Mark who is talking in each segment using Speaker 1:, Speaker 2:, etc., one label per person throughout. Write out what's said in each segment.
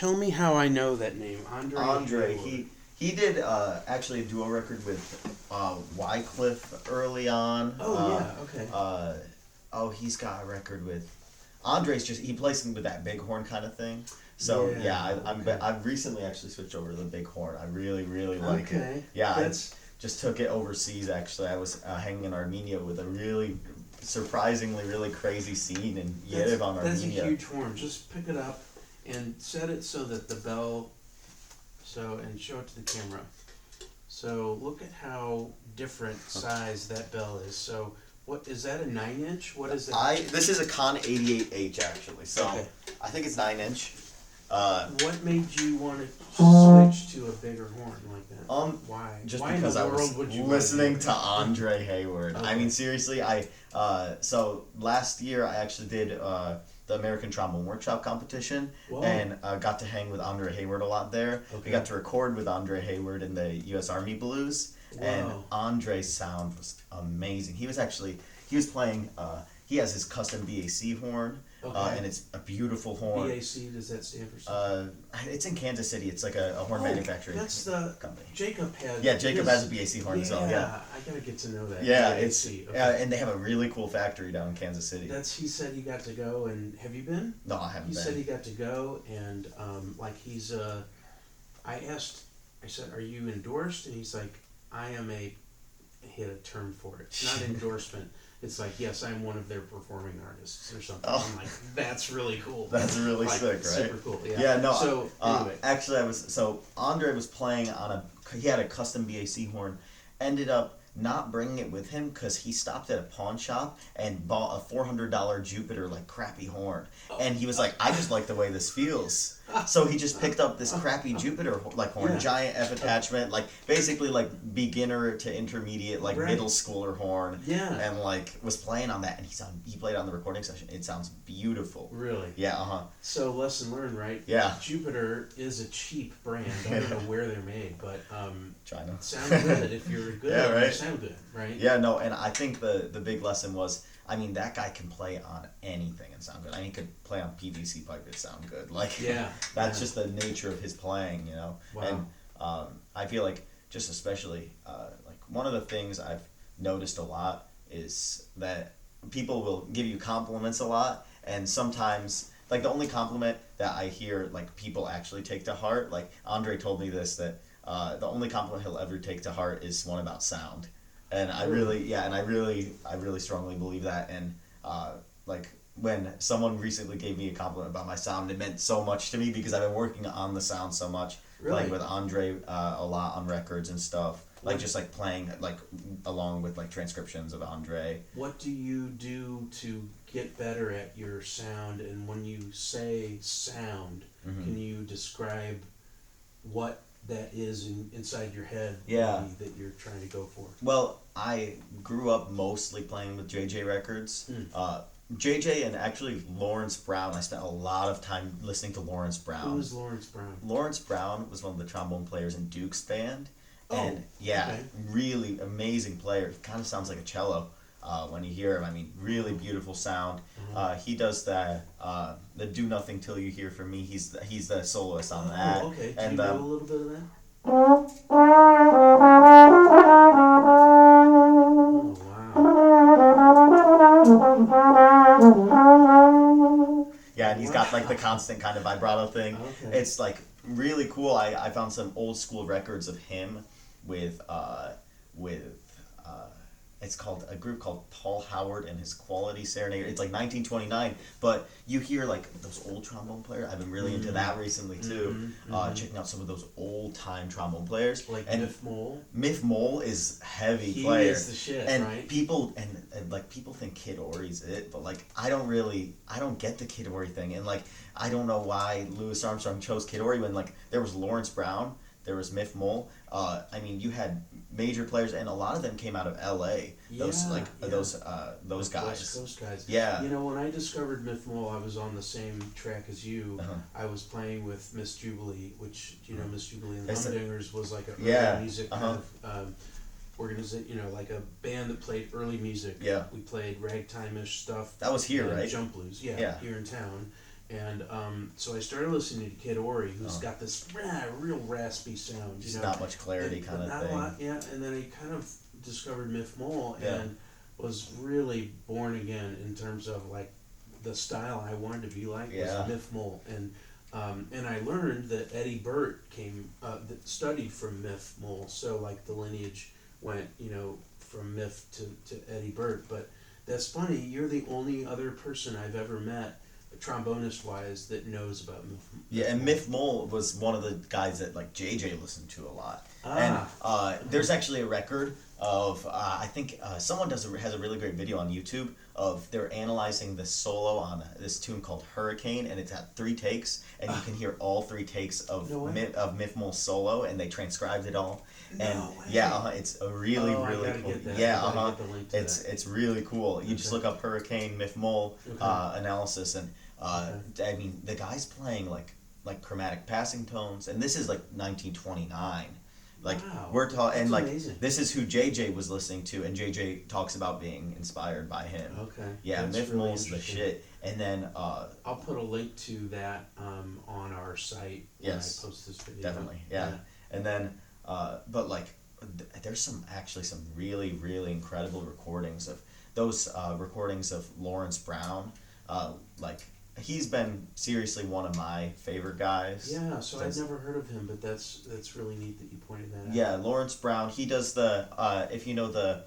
Speaker 1: Tell me how I know that name,
Speaker 2: Andre, he did actually a duo record with Wycliffe early on.
Speaker 1: Okay.
Speaker 2: He's got a record with Andre's he plays with that big horn kind of thing. So I've recently actually switched over to the big horn. I really like it. Yeah, I just took it overseas. Actually, I was hanging in Armenia with a really surprisingly really crazy scene in Yerevan, Armenia.
Speaker 1: That's a huge horn. Just pick it up and set it so that the bell. And show it to the camera. So look at how different size that bell is. So what is that, a 9-inch? What is it?
Speaker 2: This is a Con 88H actually. So I think it's 9-inch.
Speaker 1: What made you want to switch to a bigger horn like that? Why?
Speaker 2: Just
Speaker 1: Why
Speaker 2: because
Speaker 1: in the
Speaker 2: I was
Speaker 1: world
Speaker 2: listening to Andre Hayward.
Speaker 1: Okay.
Speaker 2: I mean, seriously, so last year I actually did the American Trombone Workshop competition.
Speaker 1: Whoa.
Speaker 2: And got to hang with Andre Hayward a lot there.
Speaker 1: Okay.
Speaker 2: We got to record with Andre Hayward in the U.S. Army Blues.
Speaker 1: Whoa.
Speaker 2: And Andre's sound was amazing. He was playing, he has his custom BAC horn.
Speaker 1: Okay.
Speaker 2: And it's a beautiful horn.
Speaker 1: BAC, does that stand for something?
Speaker 2: It's in Kansas City. It's like a horn manufacturing company.
Speaker 1: Jacob has.
Speaker 2: Yeah, Jacob has a BAC horn as well. Yeah,
Speaker 1: I gotta get to know that.
Speaker 2: Yeah,
Speaker 1: BAC.
Speaker 2: it's and they have a really cool factory down in Kansas City.
Speaker 1: He said he got to go, and have you been?
Speaker 2: No, I haven't been.
Speaker 1: He said he got to go, and I said, are you endorsed? And he's like, he had a term for it, not endorsement. It's like, yes, I'm one of their performing artists or something. I'm like, that's really cool.
Speaker 2: That's really sick, right?
Speaker 1: Super cool. Yeah.
Speaker 2: Yeah. No.
Speaker 1: So anyway,
Speaker 2: actually, Andre was playing he had a custom BAC horn. Ended up not bringing it with him because he stopped at a pawn shop and bought a $400 Jupiter crappy horn, and he was like, I just like the way this feels. So he just picked up this crappy Jupiter horn, giant F attachment, basically beginner to intermediate, middle schooler horn.
Speaker 1: Yeah.
Speaker 2: And was playing on that, and he played on the recording session. It sounds beautiful.
Speaker 1: Really?
Speaker 2: Yeah.
Speaker 1: So lesson learned, right?
Speaker 2: Yeah.
Speaker 1: Jupiter is a cheap brand. I don't know where they're made, but
Speaker 2: China.
Speaker 1: Sound good if you're good.
Speaker 2: Yeah, right.
Speaker 1: You sound good, right?
Speaker 2: Yeah. No. And I think the big lesson was, I mean, that guy can play on anything and sound good. I mean, he could play on PVC pipe and sound good. That's just the nature of his playing, you know.
Speaker 1: Wow.
Speaker 2: And I feel just especially one of the things I've noticed a lot is that people will give you compliments a lot, and sometimes the only compliment that I hear people actually take to heart. Andre told me this, that the only compliment he'll ever take to heart is one about sound. And I really strongly believe that. And when someone recently gave me a compliment about my sound, it meant so much to me because I've been working on the sound so much, playing with Andre a lot on records and stuff. Playing along with transcriptions of Andre.
Speaker 1: What do you do to get better at your sound? And when you say sound, can you describe what that is inside your head that you're trying to go for?
Speaker 2: Well, I grew up mostly playing with JJ Records. JJ and actually Lawrence Brown. I spent a lot of time listening to Lawrence Brown.
Speaker 1: Who was Lawrence Brown?
Speaker 2: Lawrence Brown was one of the trombone players in Duke's band. Really amazing player. He kind of sounds like a cello when you hear him. I mean, really beautiful sound. He does the Do Nothing Till You Hear From Me. He's the soloist on that.
Speaker 1: Okay.
Speaker 2: And
Speaker 1: do you know a little bit of that?
Speaker 2: Yeah, and he's got the constant kind of vibrato thing.
Speaker 1: Okay.
Speaker 2: It's really cool. I found some old school records of him with it's called a group called Paul Howard and his Quality Serenade. It's 1929, but you hear those old trombone players. I've been really into that recently too. Checking out some of those old time trombone players. And
Speaker 1: Miff Mole.
Speaker 2: Miff Mole is heavy player.
Speaker 1: He is the shit,
Speaker 2: and
Speaker 1: right?
Speaker 2: People people think Kid Ory's it, but I don't get the Kid Ory thing, and I don't know why Louis Armstrong chose Kid Ory when there was Lawrence Brown, there was Miff Mole. I mean, you had major players, and a lot of them came out of L.A. Those guys.
Speaker 1: West Coast guys.
Speaker 2: Yeah.
Speaker 1: You know, when I discovered Miff Mole, I was on the same track as you. I was playing with Miss Jubilee, which Miss Jubilee and the Humdingers was a early music kind of organization. A band that played early music.
Speaker 2: Yeah.
Speaker 1: We played ragtime-ish stuff.
Speaker 2: That was here, right?
Speaker 1: Jump blues. Yeah. Here in town. And so I started listening to Kid Ory, who's
Speaker 2: Oh.
Speaker 1: got this real raspy sound.
Speaker 2: Just not much clarity
Speaker 1: And-
Speaker 2: kind
Speaker 1: but
Speaker 2: of
Speaker 1: not
Speaker 2: thing.
Speaker 1: a lot, yeah. And then I kind of discovered Miff Mole
Speaker 2: Yeah.
Speaker 1: and was really born again in terms of like the style I wanted to be like
Speaker 2: Yeah.
Speaker 1: was Miff Mole. And I learned that Eddie Burt that studied from Miff Mole, so like the lineage went, from Miff to Eddie Burt. But that's funny, you're the only other person I've ever met, trombonist wise, that knows about Miff.
Speaker 2: Yeah, and Miff Mole was one of the guys that like JJ listened to a lot. And there's actually a record of I think someone has a really great video on YouTube of they're analyzing this solo on this tune called Hurricane, and it's at 3 takes, and you can hear all 3 takes of
Speaker 1: No way.
Speaker 2: Miff Mole's solo, and they transcribed it all.
Speaker 1: No
Speaker 2: And
Speaker 1: way.
Speaker 2: yeah, it's a really
Speaker 1: I
Speaker 2: really
Speaker 1: gotta
Speaker 2: cool.
Speaker 1: get that.
Speaker 2: Yeah,
Speaker 1: I gotta get the link to
Speaker 2: it's really cool. You just
Speaker 1: Okay.
Speaker 2: look up Hurricane Miff Mole
Speaker 1: Okay.
Speaker 2: analysis, and I mean the guy's playing like chromatic passing tones, and this is like 1929. Like
Speaker 1: Wow,
Speaker 2: we're talking, and
Speaker 1: that's
Speaker 2: like
Speaker 1: amazing.
Speaker 2: this is who JJ was listening to, and JJ talks about being inspired by him.
Speaker 1: Okay.
Speaker 2: Yeah,
Speaker 1: That's
Speaker 2: Miff
Speaker 1: really
Speaker 2: Mole's the
Speaker 1: interesting.
Speaker 2: shit. And then
Speaker 1: I'll put a link to that on our site when
Speaker 2: Yes,
Speaker 1: I post this video.
Speaker 2: definitely, yeah. And then but like there's some really really incredible recordings of those recordings of Lawrence Brown. Like he's been seriously one of my favorite guys.
Speaker 1: Yeah, so I'd
Speaker 2: That's-
Speaker 1: never heard of him, but that's really neat that you pointed that out.
Speaker 2: Yeah, Lawrence Brown. He does the if you know the.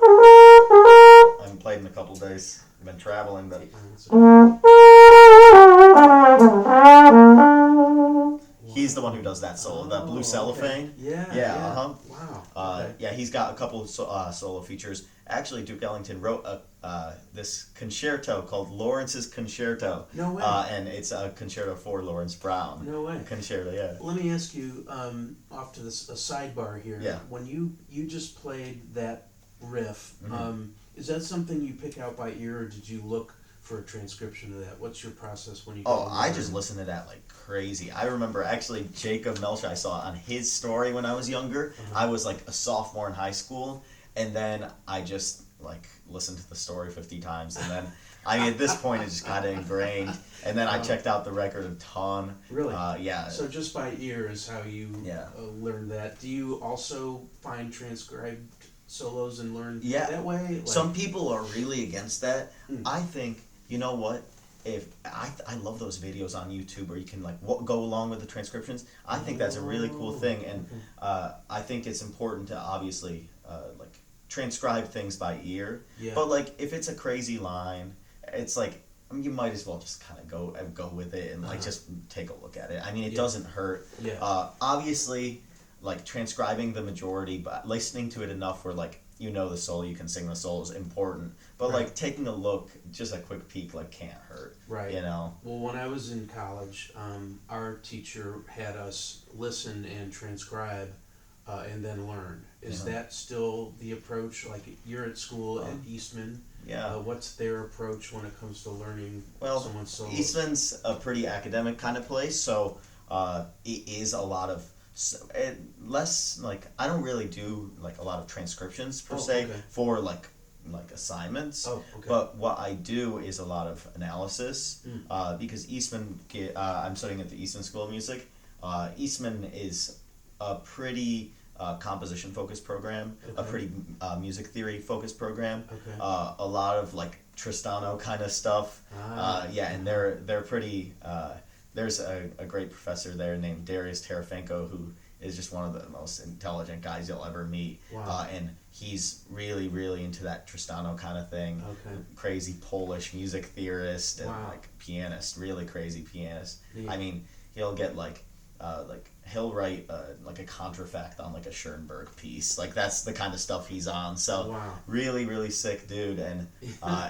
Speaker 2: I haven't played in a couple days. I've been traveling, but he's the one who does that solo, that blue
Speaker 1: Oh,
Speaker 2: cellophane.
Speaker 1: okay. Yeah.
Speaker 2: Yeah, uh-huh.
Speaker 1: Wow. Okay.
Speaker 2: Yeah, he's got a couple solo features. Actually, Duke Ellington wrote this concerto called Lawrence's Concerto.
Speaker 1: No way.
Speaker 2: And it's a concerto for Lawrence Brown.
Speaker 1: No way.
Speaker 2: Concerto, yeah.
Speaker 1: Let me ask you, off to this a sidebar here.
Speaker 2: Yeah.
Speaker 1: When you just played that riff,
Speaker 2: Mhm.
Speaker 1: is that something you pick out by ear, or did you look for a transcription of that? What's your process when you?
Speaker 2: Oh,
Speaker 1: go to
Speaker 2: I
Speaker 1: learn?
Speaker 2: just listened to that like crazy. I remember actually Jacob Melch, I saw on his story when I was younger. I was like a sophomore in high school, and then I just like listened to the story 50 times, and then I mean at this point it just kind of ingrained. And then I checked out the record a ton.
Speaker 1: Really?
Speaker 2: Yeah.
Speaker 1: So just by ear is how you
Speaker 2: Yeah.
Speaker 1: learn that. Do you also find transcribed solos and learn
Speaker 2: Yeah.
Speaker 1: that way? Like,
Speaker 2: Some people are really against that.
Speaker 1: Hmm.
Speaker 2: I think, you know what? If I love those videos on YouTube where you can like go along with the transcriptions. I think that's a really cool thing, and I think it's important to obviously like transcribe things by ear.
Speaker 1: Yeah.
Speaker 2: But like if it's a crazy line, it's like you might as well just kind of go with it and like just take a look at it. I mean, it doesn't hurt.
Speaker 1: Yeah.
Speaker 2: Obviously, like transcribing the majority, but listening to it enough where like you know the solo, you can sing the solo is important. But
Speaker 1: Right.
Speaker 2: like taking a look, just a quick peek, like can't hurt.
Speaker 1: Right.
Speaker 2: You know.
Speaker 1: Well, when I was in college, our teacher had us listen and transcribe, and then learn. Is
Speaker 2: Yeah.
Speaker 1: that still the approach? Like you're at school at Eastman.
Speaker 2: Yeah.
Speaker 1: What's their approach when it comes to learning
Speaker 2: Well,
Speaker 1: someone's solo?
Speaker 2: Eastman's a pretty academic kind of place, so it is a lot of less like I don't really do like a lot of transcriptions per se
Speaker 1: okay.
Speaker 2: for like assignments.
Speaker 1: Oh, okay.
Speaker 2: But what I do is a lot of analysis because Eastman. I'm studying at the Eastman School of Music. Eastman is a pretty composition focused program, a
Speaker 1: Okay.
Speaker 2: pretty music theory focused program.
Speaker 1: Okay.
Speaker 2: A lot of like Tristano kind of stuff. Yeah, and they're pretty. There's a great professor there named Darius Tarafenko who is just one of the most intelligent guys you'll ever meet.
Speaker 1: Wow.
Speaker 2: And he's really, really into that Tristano kind of thing.
Speaker 1: Okay.
Speaker 2: Crazy Polish music theorist and
Speaker 1: Wow.
Speaker 2: like pianist, really crazy pianist.
Speaker 1: Neat.
Speaker 2: I mean, he'll get like he'll write like a contrafact on like a Schoenberg piece. Like that's the kind of stuff he's on. So
Speaker 1: Wow.
Speaker 2: really, really sick dude. And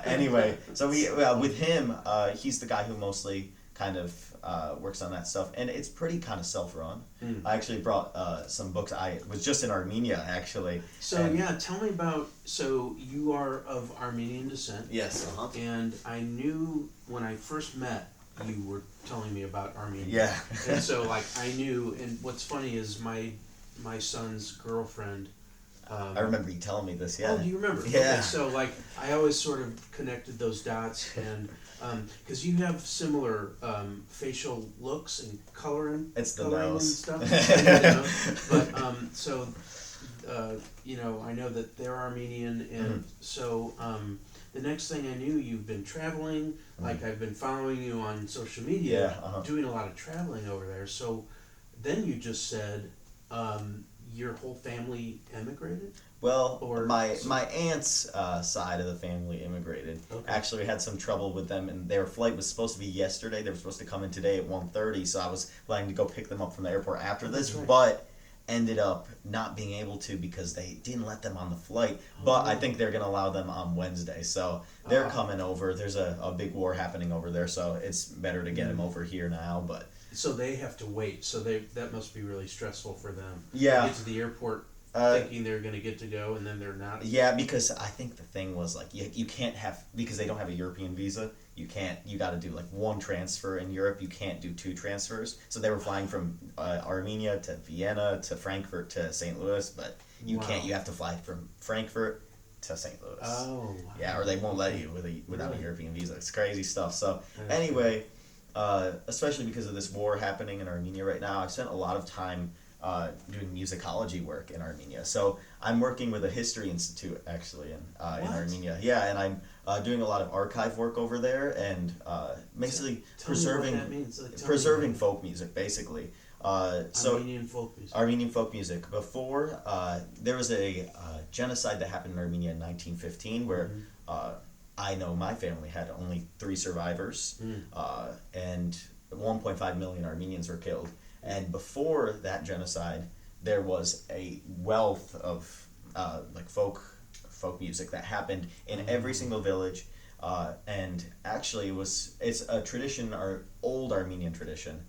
Speaker 2: anyway, so we with him, he's the guy who mostly kind of works on that stuff, and it's pretty kind of self-run. I actually brought some books. I was just in Armenia actually.
Speaker 1: So
Speaker 2: and-
Speaker 1: yeah, tell me about. So you are of Armenian descent.
Speaker 2: Yes.
Speaker 1: And I knew when I first met, you were telling me about Armenia.
Speaker 2: Yeah.
Speaker 1: And so like I knew, and what's funny is my son's girlfriend.
Speaker 2: I remember you telling me this. Yeah.
Speaker 1: Oh, do you remember?
Speaker 2: Yeah.
Speaker 1: Okay, so like I always sort of connected those dots, and Because you have similar facial looks and coloring,
Speaker 2: It's the
Speaker 1: coloring and
Speaker 2: nose.
Speaker 1: stuff. You know? But so you know, I know that they're Armenian, and so the next thing I knew, you've been traveling. Like I've been following you on social media, doing a lot of traveling over there. So then you just said your whole family emigrated.
Speaker 2: Well,
Speaker 1: Or-
Speaker 2: my aunt's side of the family immigrated.
Speaker 1: Okay.
Speaker 2: Actually, we had some trouble with them, and their flight was supposed to be yesterday. They were supposed to come in today at 1:30, so I was planning to go pick them up from the airport after this,
Speaker 1: That's right.
Speaker 2: but ended up not being able to because they didn't let them on the flight. But I think they're going to allow them on Wednesday, so they're coming over. There's a big war happening over there, so it's better to get them over here now, but...
Speaker 1: So they have to wait. So that must be really stressful for them.
Speaker 2: Yeah.
Speaker 1: They get to the airport thinking they're going to get to go, and then they're not.
Speaker 2: Yeah, because I think the thing was like you can't have, because they don't have a European visa. You got to do like one transfer in Europe. You can't do two transfers. So they were flying from Armenia to Vienna to Frankfurt to St. Louis, but you can't. You have to fly from Frankfurt to St. Louis.
Speaker 1: Oh. Wow.
Speaker 2: Yeah, or they won't let you without a European visa. It's crazy stuff. So
Speaker 1: That's
Speaker 2: anyway, especially because of this war happening in Armenia right now, I've spent a lot of time doing musicology work in Armenia. So I'm working with a history institute actually in Armenia. Yeah, and I'm doing a lot of archive work over there and basically
Speaker 1: Tell me what that means. Like, tell me.
Speaker 2: preserving folk music basically. So
Speaker 1: Armenian folk music.
Speaker 2: Armenian folk music. Before there was a genocide that happened in Armenia in 1915 where I know my family had only 3 survivors and 1.5 million Armenians were killed. And before that genocide, there was a wealth of like folk music that happened in every single village, and actually it's a tradition, or old Armenian tradition,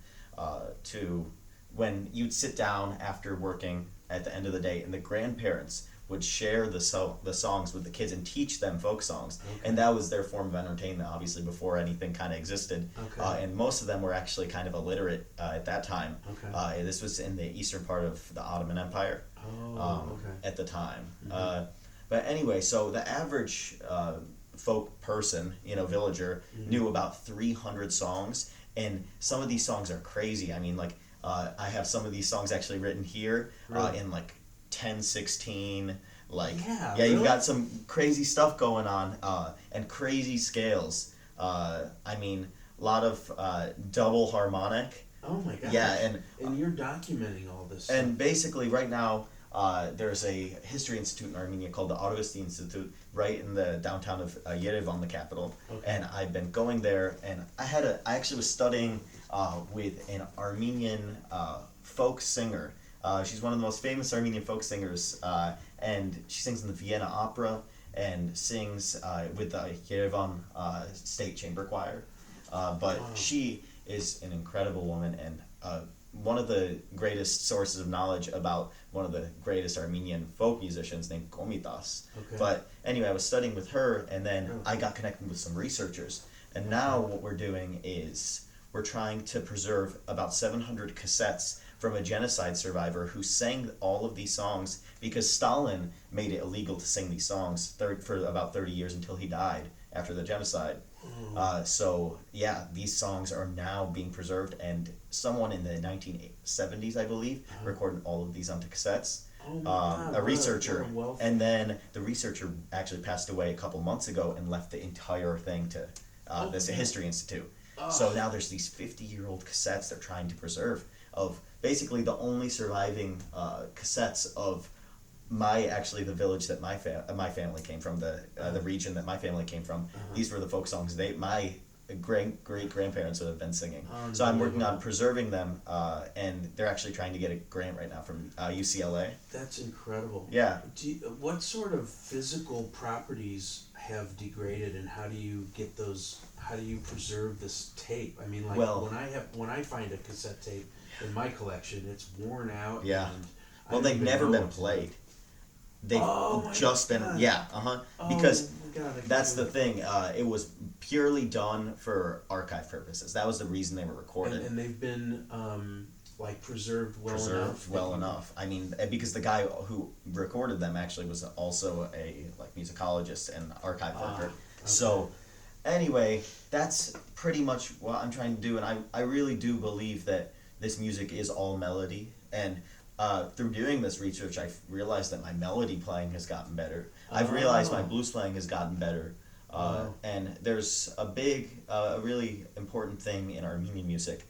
Speaker 2: to when you'd sit down after working at the end of the day, and the grandparents would share the songs with the kids and teach them folk songs, and that was their form of entertainment, obviously before anything kind of existed. And most of them were actually kind of illiterate at that time. This was in the eastern part of the Ottoman Empire at the time. But anyway, so the average folk person, villager, knew about 300 songs, and some of these songs are crazy. I mean, like I have some of these songs actually written here in like 10/16, like
Speaker 1: really?
Speaker 2: You've got some crazy stuff going on, and crazy scales. I mean, a lot of double harmonic.
Speaker 1: Oh my gosh.
Speaker 2: Yeah,
Speaker 1: and you're documenting all this.
Speaker 2: And basically, right now, there's a history institute in Armenia called the Autogosti Institute, right in the downtown of Yerevan, the capital. And I've been going there, and I actually was studying with an Armenian folk singer. She's one of the most famous Armenian folk singers, and she sings in the Vienna Opera and sings with the Yerevan State Chamber Choir. But she is an incredible woman, and one of the greatest sources of knowledge about one of the greatest Armenian folk musicians named Komitas. But anyway, I was studying with her, and then I got connected with some researchers. And now what we're doing is we're trying to preserve about 700 cassettes from a genocide survivor who sang all of these songs because Stalin made it illegal to sing these songs for about 30 years until he died after the genocide. So yeah, these songs are now being preserved, and someone in the 1970s, I believe, recorded all of these onto cassettes. A researcher, and then the researcher actually passed away a couple months ago and left the entire thing to this history institute. So now there's these 50-year-old cassettes they're trying to preserve of basically the only surviving cassettes of the village that my family came from, the region that my family came from. These were the folk songs my great grandparents would have been singing. So I'm working on preserving them, and they're actually trying to get a grant right now from UCLA.
Speaker 1: That's incredible.
Speaker 2: Yeah.
Speaker 1: What sort of physical properties have degraded, and how do you get those? How do you preserve this tape? I mean, like when I find a cassette tape in my collection, it's worn out.
Speaker 2: Yeah.
Speaker 1: And
Speaker 2: Well, they've never been played. They've just been because that's the thing. It was purely done for archive purposes. That was the reason they were recorded.
Speaker 1: And they've been preserved well enough.
Speaker 2: I mean, because the guy who recorded them actually was also a musicologist and archive worker. So anyway, that's pretty much what I'm trying to do, and I really do believe that this music is all melody, and through doing this research, I've realized that my melody playing has gotten better. I've realized my blues playing has gotten better. And there's a big, a really important thing in Armenian music.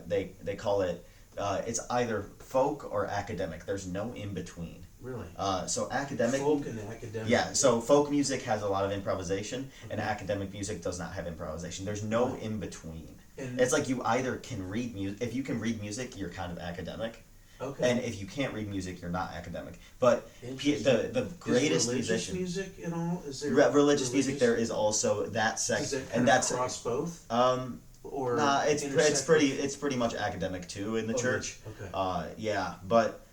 Speaker 2: They call it, it's either folk or academic. There's no in between.
Speaker 1: Really?
Speaker 2: So academic.
Speaker 1: Folk and academic.
Speaker 2: Yeah, so folk music has a lot of improvisation, and academic music does not have improvisation. There's no in between.
Speaker 1: And
Speaker 2: It's like you either can read music. If you can read music, you're kind of academic.
Speaker 1: okay.
Speaker 2: And if you can't read music, you're not academic. But
Speaker 1: Interesting.
Speaker 2: the greatest
Speaker 1: is religious
Speaker 2: musician,
Speaker 1: music at all? Is there
Speaker 2: religious music, there is also that
Speaker 1: Does
Speaker 2: section,
Speaker 1: it
Speaker 2: and
Speaker 1: kind of
Speaker 2: that's
Speaker 1: cross both? Or
Speaker 2: nah, it's
Speaker 1: intersect
Speaker 2: pretty much academic too in the
Speaker 1: with-
Speaker 2: church.
Speaker 1: Okay.
Speaker 2: Yeah, but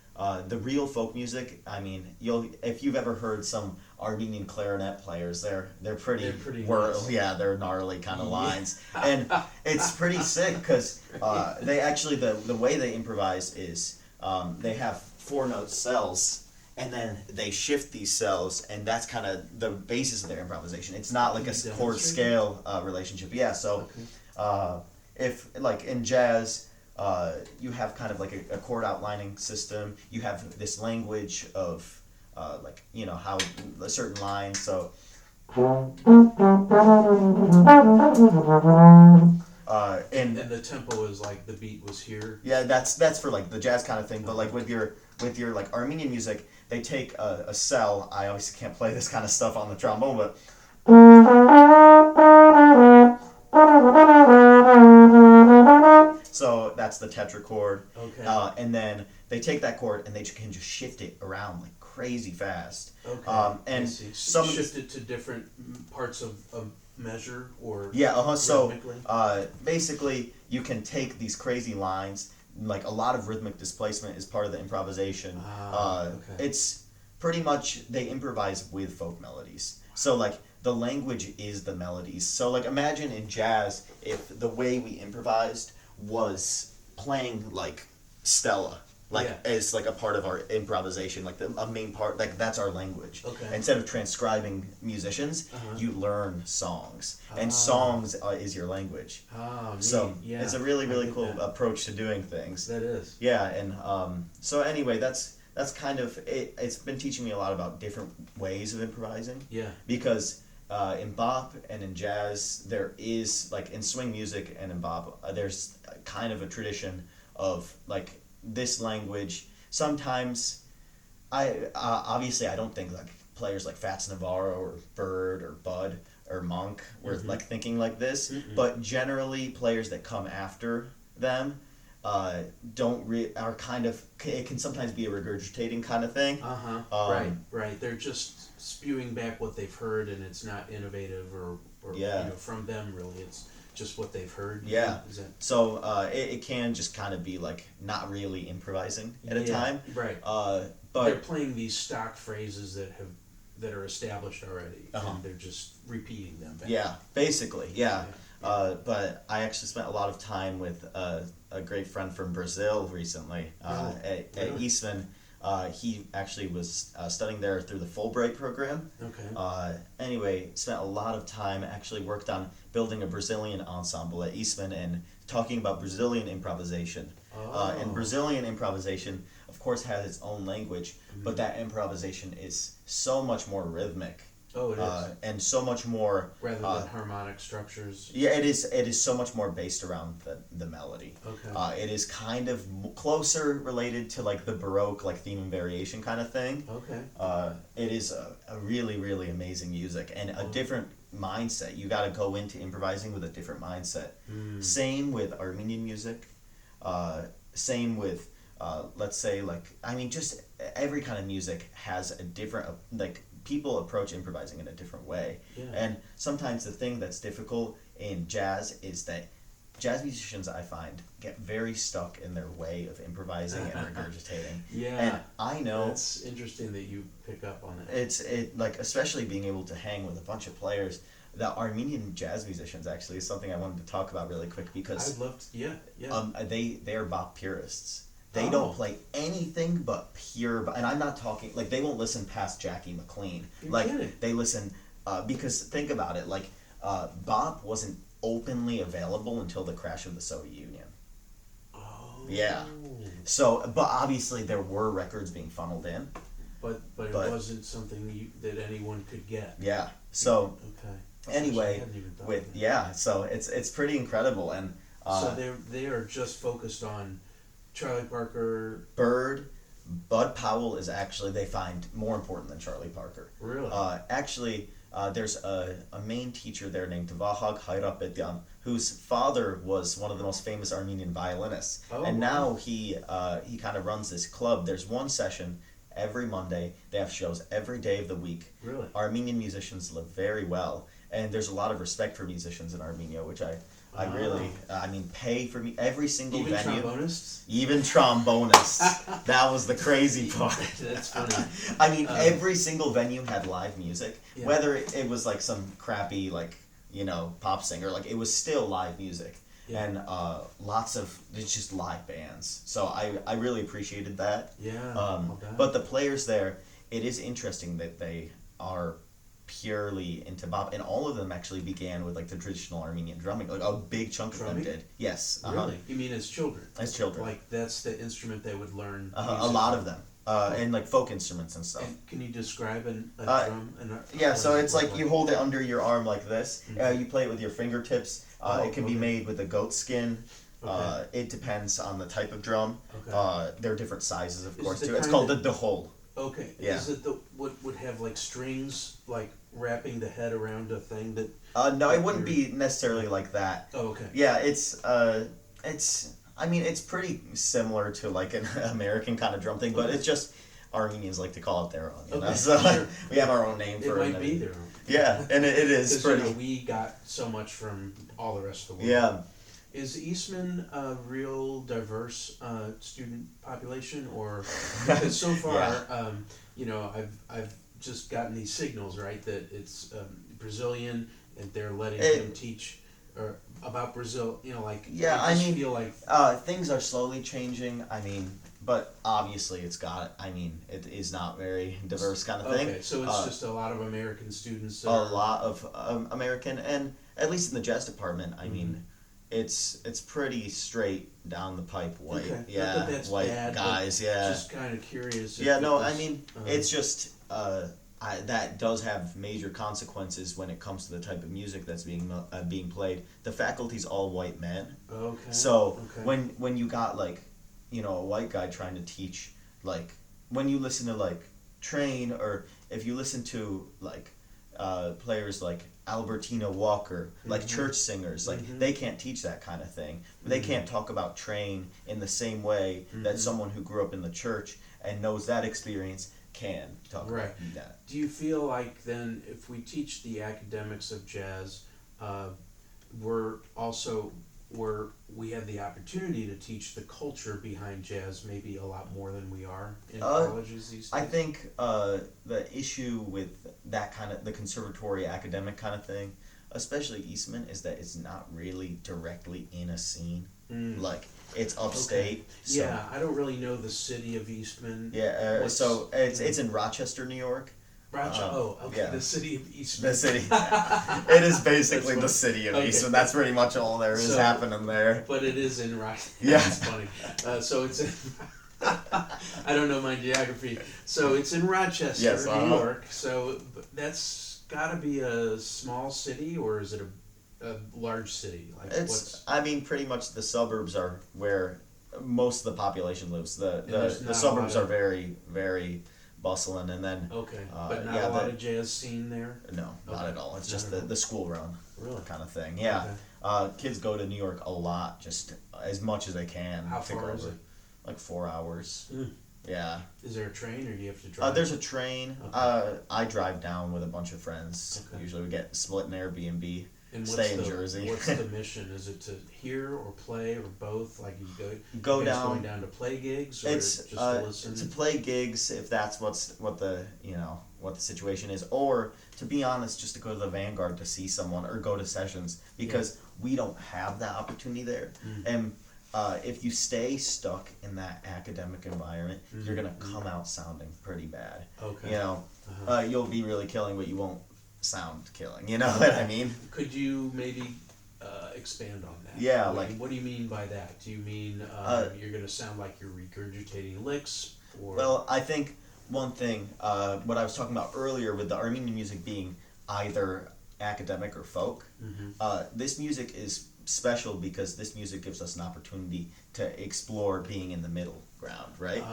Speaker 2: the real folk music, I mean, if you've ever heard some Armenian clarinet players, they're pretty,
Speaker 1: They're pretty nice.
Speaker 2: yeah, they're gnarly kind of
Speaker 1: Yeah.
Speaker 2: lines, and it's pretty sick because they actually the way they improvise is they have 4-note cells. And then they shift these cells, and that's kind of the basis of their improvisation. It's not like
Speaker 1: Can
Speaker 2: a
Speaker 1: you
Speaker 2: chord
Speaker 1: demonstrate
Speaker 2: scale relationship. Yeah, so if like in jazz, you have kind of like a chord outlining system. You have this language of like how a certain line. So
Speaker 1: And the tempo is like the beat was here.
Speaker 2: yeah, that's for like the jazz kind of thing. But like with your like Armenian music, they take a cell. I obviously can't play this kind of stuff on the trombone, but so that's the tetrachord.
Speaker 1: Okay.
Speaker 2: And then they take that chord and they can just shift it around like crazy fast.
Speaker 1: Okay.
Speaker 2: And
Speaker 1: I see.
Speaker 2: some
Speaker 1: Shift it to different parts of measure or
Speaker 2: yeah, so
Speaker 1: rhythmically?
Speaker 2: basically you can take these crazy lines, like a lot of rhythmic displacement is part of the improvisation.
Speaker 1: Okay.
Speaker 2: It's pretty much they improvise with folk melodies. So like the language is the melodies. So like imagine in jazz if the way we improvised was playing like Stella. Like
Speaker 1: Yeah.
Speaker 2: as like a part of our improvisation, like a main part, like that's our language.
Speaker 1: Okay.
Speaker 2: Instead of transcribing musicians, you learn songs, and songs is your language.
Speaker 1: Oh, neat.
Speaker 2: So
Speaker 1: yeah,
Speaker 2: it's a really
Speaker 1: I
Speaker 2: really
Speaker 1: get
Speaker 2: cool
Speaker 1: that.
Speaker 2: approach to doing things.
Speaker 1: That is.
Speaker 2: Yeah, and so anyway, that's kind of it. It's been teaching me a lot about different ways of improvising.
Speaker 1: Yeah.
Speaker 2: Because in bop and in jazz, there is like in swing music and in bop, there's kind of a tradition of like this language. Sometimes, obviously I don't think like players like Fats Navarro or Bird or Bud or Monk were like thinking like this, but generally players that come after them are kind of, it can sometimes be a regurgitating kind of thing.
Speaker 1: Right. They're just spewing back what they've heard, and it's not innovative or
Speaker 2: Yeah.
Speaker 1: from them really. It's just what they've heard.
Speaker 2: Yeah.
Speaker 1: Is that
Speaker 2: So it can just kind of be like not really improvising at a time.
Speaker 1: Right. They're
Speaker 2: But
Speaker 1: playing these stock phrases that are established already, and they're just repeating them. Back.
Speaker 2: yeah, basically, yeah. But I actually spent a lot of time with a great friend from Brazil recently at Eastman. He actually was studying there through the Fulbright program.
Speaker 1: Okay.
Speaker 2: Anyway, spent a lot of time, actually worked on building a Brazilian ensemble at Eastman and talking about Brazilian improvisation. And Brazilian improvisation, of course, has its own language, but that improvisation is so much more rhythmic.
Speaker 1: Oh, it is.
Speaker 2: And so much more
Speaker 1: Rather than harmonic structures.
Speaker 2: yeah, it is. It is so much more based around the melody.
Speaker 1: Okay.
Speaker 2: It is kind of closer related to like the Baroque, like theme and variation kind of thing.
Speaker 1: Okay.
Speaker 2: It is a really really amazing music and a different mindset. You got to go into improvising with a different mindset. Same with Armenian music. Same with let's say like just every kind of music has a different like. People approach improvising in a different way.
Speaker 1: Yeah.
Speaker 2: And sometimes the thing that's difficult in jazz is that jazz musicians, I find, get very stuck in their way of improvising and regurgitating.
Speaker 1: Yeah.
Speaker 2: And I know
Speaker 1: That's interesting that you pick up on that.
Speaker 2: it's like especially being able to hang with a bunch of players. The Armenian jazz musicians actually is something I wanted to talk about really quick because
Speaker 1: I'd love to. Yeah.
Speaker 2: they are bop purists. They don't play anything but pure, and I'm not talking like they won't listen past Jackie McLean.
Speaker 1: You're
Speaker 2: like
Speaker 1: kidding.
Speaker 2: they listen because think about it, like bop wasn't openly available until the crash of the Soviet Union.
Speaker 1: Oh.
Speaker 2: Yeah. So, but obviously there were records being funneled in.
Speaker 1: But it wasn't something that anyone could get.
Speaker 2: Yeah. So
Speaker 1: okay.
Speaker 2: anyway,
Speaker 1: I hadn't even thought of that.
Speaker 2: so it's pretty incredible, and
Speaker 1: so they are just focused on Charlie Parker.
Speaker 2: Bird, Bud Powell is actually, they find, more important than Charlie Parker.
Speaker 1: Really?
Speaker 2: There's a main teacher there named Haik Demirchian, whose father was one of the most famous Armenian violinists.
Speaker 1: Oh,
Speaker 2: and
Speaker 1: wow.
Speaker 2: now he kind of runs this club. There's one session every Monday. They have shows every day of the week.
Speaker 1: Really?
Speaker 2: Armenian musicians live very well, and there's a lot of respect for musicians in Armenia, which I really, pay for me every single
Speaker 1: Even
Speaker 2: venue.
Speaker 1: trombonists?
Speaker 2: Even trombonists. That was the crazy part.
Speaker 1: That's funny.
Speaker 2: I mean, every single venue had live music,
Speaker 1: Yeah.
Speaker 2: whether it was like some crappy, like, pop singer, like it was still live music.
Speaker 1: Yeah.
Speaker 2: And it's just live bands. So I really appreciated that.
Speaker 1: Yeah.
Speaker 2: But the players there, it is interesting that they are purely into bop, and all of them actually began with like the traditional Armenian drumming. Like a big chunk of them
Speaker 1: Drumming?
Speaker 2: did. Yes.
Speaker 1: Really? You mean as children?
Speaker 2: As children.
Speaker 1: Like that's the instrument they would learn.
Speaker 2: A lot of them. And like folk instruments and stuff.
Speaker 1: And can you describe a drum?
Speaker 2: Yeah, so
Speaker 1: what
Speaker 2: it's
Speaker 1: does it
Speaker 2: like
Speaker 1: look
Speaker 2: you hold it under your arm like this.
Speaker 1: Mhm.
Speaker 2: You play it with your fingertips. It can be
Speaker 1: okay.
Speaker 2: made with a goat skin.
Speaker 1: Okay.
Speaker 2: It depends on the type of drum.
Speaker 1: Okay.
Speaker 2: There are different sizes, of
Speaker 1: Is
Speaker 2: course,
Speaker 1: it the
Speaker 2: too. It's
Speaker 1: kind
Speaker 2: called
Speaker 1: that-
Speaker 2: the dahol.
Speaker 1: Okay.
Speaker 2: Yeah.
Speaker 1: Is it what would have like strings like wrapping the head around a thing that?
Speaker 2: No, it wouldn't be necessarily like that.
Speaker 1: Oh, okay.
Speaker 2: Yeah, it's pretty similar to like an American kind of drum thing, but
Speaker 1: Okay.
Speaker 2: it's just Armenians like to call it their own. You know?
Speaker 1: Okay,
Speaker 2: So
Speaker 1: sure.
Speaker 2: we have our own name
Speaker 1: It
Speaker 2: for it.
Speaker 1: might be their own.
Speaker 2: Yeah, and it is
Speaker 1: Because
Speaker 2: pretty.
Speaker 1: we got so much from all the rest of the world.
Speaker 2: Yeah.
Speaker 1: Is Eastman a real diverse student population, or because so far, I've just gotten these signals, right, that it's Brazilian, and they're letting him teach or about Brazil.
Speaker 2: Yeah,
Speaker 1: I just feel like
Speaker 2: things are slowly changing. But obviously it is not very diverse kind of thing.
Speaker 1: okay, so it's just a lot of American students.
Speaker 2: A lot of American, and at least in the jazz department, it's pretty straight down the pipe white.
Speaker 1: Okay. Not
Speaker 2: Yeah,
Speaker 1: that that's
Speaker 2: white
Speaker 1: bad, but
Speaker 2: guys. Yeah.
Speaker 1: Just kind of curious. if
Speaker 2: Yeah.
Speaker 1: it
Speaker 2: No,
Speaker 1: was,
Speaker 2: it's just that does have major consequences when it comes to the type of music that's being played. The faculty's all white men.
Speaker 1: okay.
Speaker 2: So
Speaker 1: okay.
Speaker 2: when you got like, a white guy trying to teach, like when you listen to like Train, or if you listen to like players like Albertina Walker, like church singers, like they can't teach that kind of thing. They can't talk about Train in the same way that someone who grew up in the church and knows that experience can talk
Speaker 1: Right.
Speaker 2: about that.
Speaker 1: Do you feel like then, if we teach the academics of jazz, we have the opportunity to teach the culture behind jazz maybe a lot more than we are in colleges these days?
Speaker 2: I think the issue with that kind of the conservatory academic kind of thing, especially Eastman, is that it's not really directly in a scene. Like it's upstate.
Speaker 1: Okay.
Speaker 2: So,
Speaker 1: Yeah, I don't really know the city of Eastman.
Speaker 2: Yeah. So it's in Rochester, New York.
Speaker 1: Okay.
Speaker 2: yeah.
Speaker 1: The city of Eastman.
Speaker 2: The city. It is basically
Speaker 1: That's
Speaker 2: the
Speaker 1: funny.
Speaker 2: city of
Speaker 1: Okay.
Speaker 2: Eastman. That's pretty much all there is happening there.
Speaker 1: But it is in Rochester.
Speaker 2: Yeah.
Speaker 1: That's funny. So it's in. I don't know my geography. So it's in Rochester,
Speaker 2: Yes,
Speaker 1: New York. So that's got to be a small city, or is it a large city? Like
Speaker 2: It's. Pretty much the suburbs are where most of the population lives.
Speaker 1: there's
Speaker 2: The
Speaker 1: not a
Speaker 2: suburbs
Speaker 1: lot
Speaker 2: are
Speaker 1: of-
Speaker 2: very, very bustling, and then
Speaker 1: Okay, but not
Speaker 2: yeah,
Speaker 1: a lot of jazz scene there.
Speaker 2: no, not
Speaker 1: Okay.
Speaker 2: at all. It's
Speaker 1: Not
Speaker 2: just
Speaker 1: at
Speaker 2: the,
Speaker 1: all.
Speaker 2: the school run
Speaker 1: Really?
Speaker 2: kind of thing. Yeah.
Speaker 1: Okay.
Speaker 2: Kids go to New York a lot, just as much as they can.
Speaker 1: How
Speaker 2: to
Speaker 1: far
Speaker 2: go
Speaker 1: is
Speaker 2: over.
Speaker 1: it?
Speaker 2: Like 4 hours.
Speaker 1: Mm.
Speaker 2: Yeah.
Speaker 1: Is there a train, or do you have to drive?
Speaker 2: There's a train.
Speaker 1: Okay.
Speaker 2: I drive down with a bunch of friends.
Speaker 1: Okay.
Speaker 2: Usually we get split an Airbnb.
Speaker 1: And
Speaker 2: Stay in Jersey.
Speaker 1: What's the mission? Is it to hear or play or both? Like you
Speaker 2: Go
Speaker 1: you guys
Speaker 2: down.
Speaker 1: going down to play gigs, or
Speaker 2: It's
Speaker 1: just to listen?
Speaker 2: to play gigs if that's what the situation is, or to be honest, just to go to the Vanguard to see someone or go to sessions, because we don't have that opportunity there. And if you stay stuck in that academic environment, you're gonna come out sounding pretty bad.
Speaker 1: Okay.
Speaker 2: You'll be really killing, but you won't sound killing. You know what I mean?
Speaker 1: Could you maybe expand on that?
Speaker 2: Yeah,
Speaker 1: What do you mean by that? Do you mean you're going to sound like you're regurgitating licks? Or
Speaker 2: Well, I think one thing, what I was talking about earlier with the Armenian music being either academic or folk, this music is special because this music gives us an opportunity to explore being in the middle ground, right?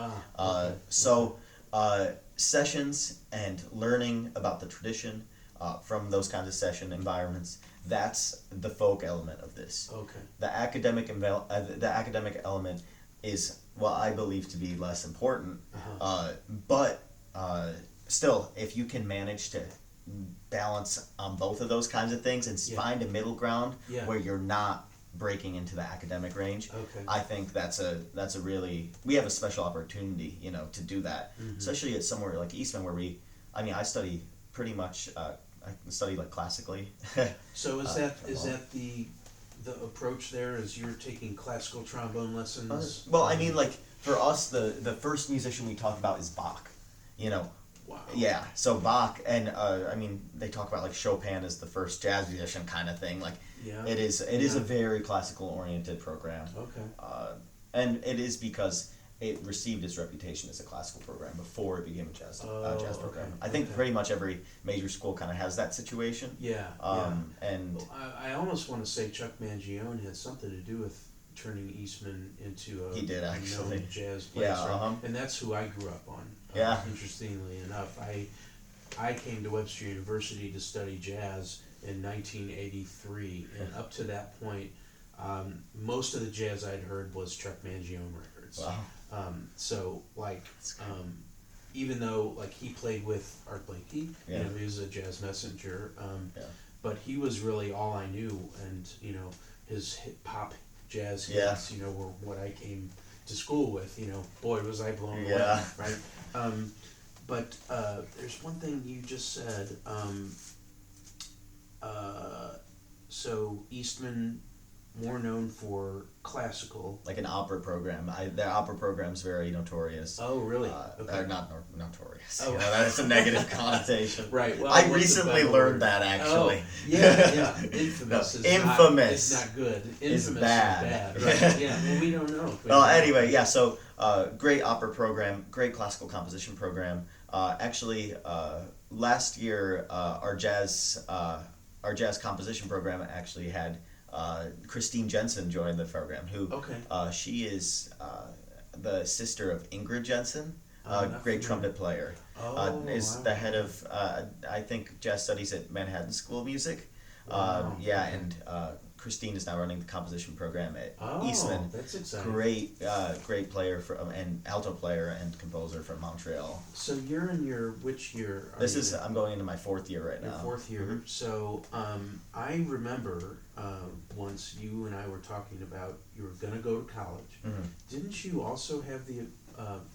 Speaker 2: So sessions and learning about the tradition from those kinds of session environments, that's the folk element of this.
Speaker 1: Okay.
Speaker 2: The academic element is what I believe to be less important, but still, if you can manage to balance on both of those kinds of things and find a middle ground where you're not breaking into the academic range, I think that's a really, we have a special opportunity, to do that, especially at somewhere like Eastman where I study pretty much, I study like classically.
Speaker 1: So is that the approach there? Is you're taking classical trombone lessons?
Speaker 2: Well, I mean, like for us, the first musician we talk about is Bach.
Speaker 1: Wow.
Speaker 2: Yeah. So Bach, and they talk about like Chopin as the first jazz musician kind of thing. Like, it is a very classical oriented program.
Speaker 1: Okay.
Speaker 2: And it is because it received its reputation as a classical program before it became a jazz program. I think pretty much every major school kind of has that situation.
Speaker 1: Yeah.
Speaker 2: And
Speaker 1: well, I almost want to say Chuck Mangione had something to do with turning Eastman into a
Speaker 2: he did actually
Speaker 1: known jazz place, right? And that's who I grew up on. Interestingly enough, I came to Webster University to study jazz in 1983, and up to that point, most of the jazz I'd heard was Chuck Mangione records.
Speaker 2: Wow.
Speaker 1: So even though like he played with Art Blakey, he was a jazz messenger, but he was really all I knew, and his hip hop jazz hits, were what I came to school with. Boy, was I blown away, right? But there's one thing you just said. So Eastman, more known for classical,
Speaker 2: like an opera program. Their opera program's very notorious.
Speaker 1: Oh, really?
Speaker 2: They're not notorious. Oh. That's a negative connotation.
Speaker 1: Right. Well,
Speaker 2: I recently learned that actually.
Speaker 1: Oh, yeah. Infamous is
Speaker 2: infamous.
Speaker 1: Not good.
Speaker 2: Infamous
Speaker 1: is bad. Right. Yeah. Well, we don't know.
Speaker 2: Well, anyway, yeah. So, great opera program, great classical composition program. Actually, last year, our jazz composition program actually had Christine Jensen joined the program. Who? She is the sister of Ingrid Jensen, great trumpet player. Is the head of I think jazz studies at Manhattan School of Music. And Christine is now running the composition program at Eastman.
Speaker 1: That's exciting.
Speaker 2: Great player and alto player and composer from Montreal.
Speaker 1: So you're in your which year?
Speaker 2: I'm going into my fourth year right now.
Speaker 1: Your fourth year. Mm-hmm. So I remember once you and I were talking about you were going to go to college. Mm-hmm. Didn't you also have the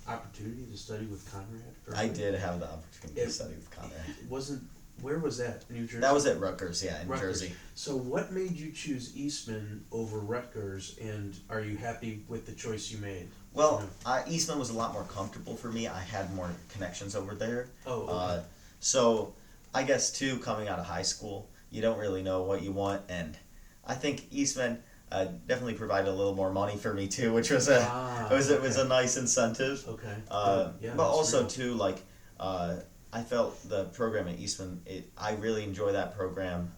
Speaker 1: opportunity to study with Conrad?
Speaker 2: I did have the opportunity to study with Conrad.
Speaker 1: Where was that? New Jersey?
Speaker 2: That was at Rutgers, in Jersey.
Speaker 1: So what made you choose Eastman over Rutgers, and are you happy with the choice you made?
Speaker 2: Well, Eastman was a lot more comfortable for me. I had more connections over there.
Speaker 1: Oh, okay.
Speaker 2: So I guess, too, coming out of high school, you don't really know what you want, and I think Eastman definitely provided a little more money for me, too, which was it was a nice incentive.
Speaker 1: Okay.
Speaker 2: But also, too, like... I felt the program at Eastman, I really enjoy that program,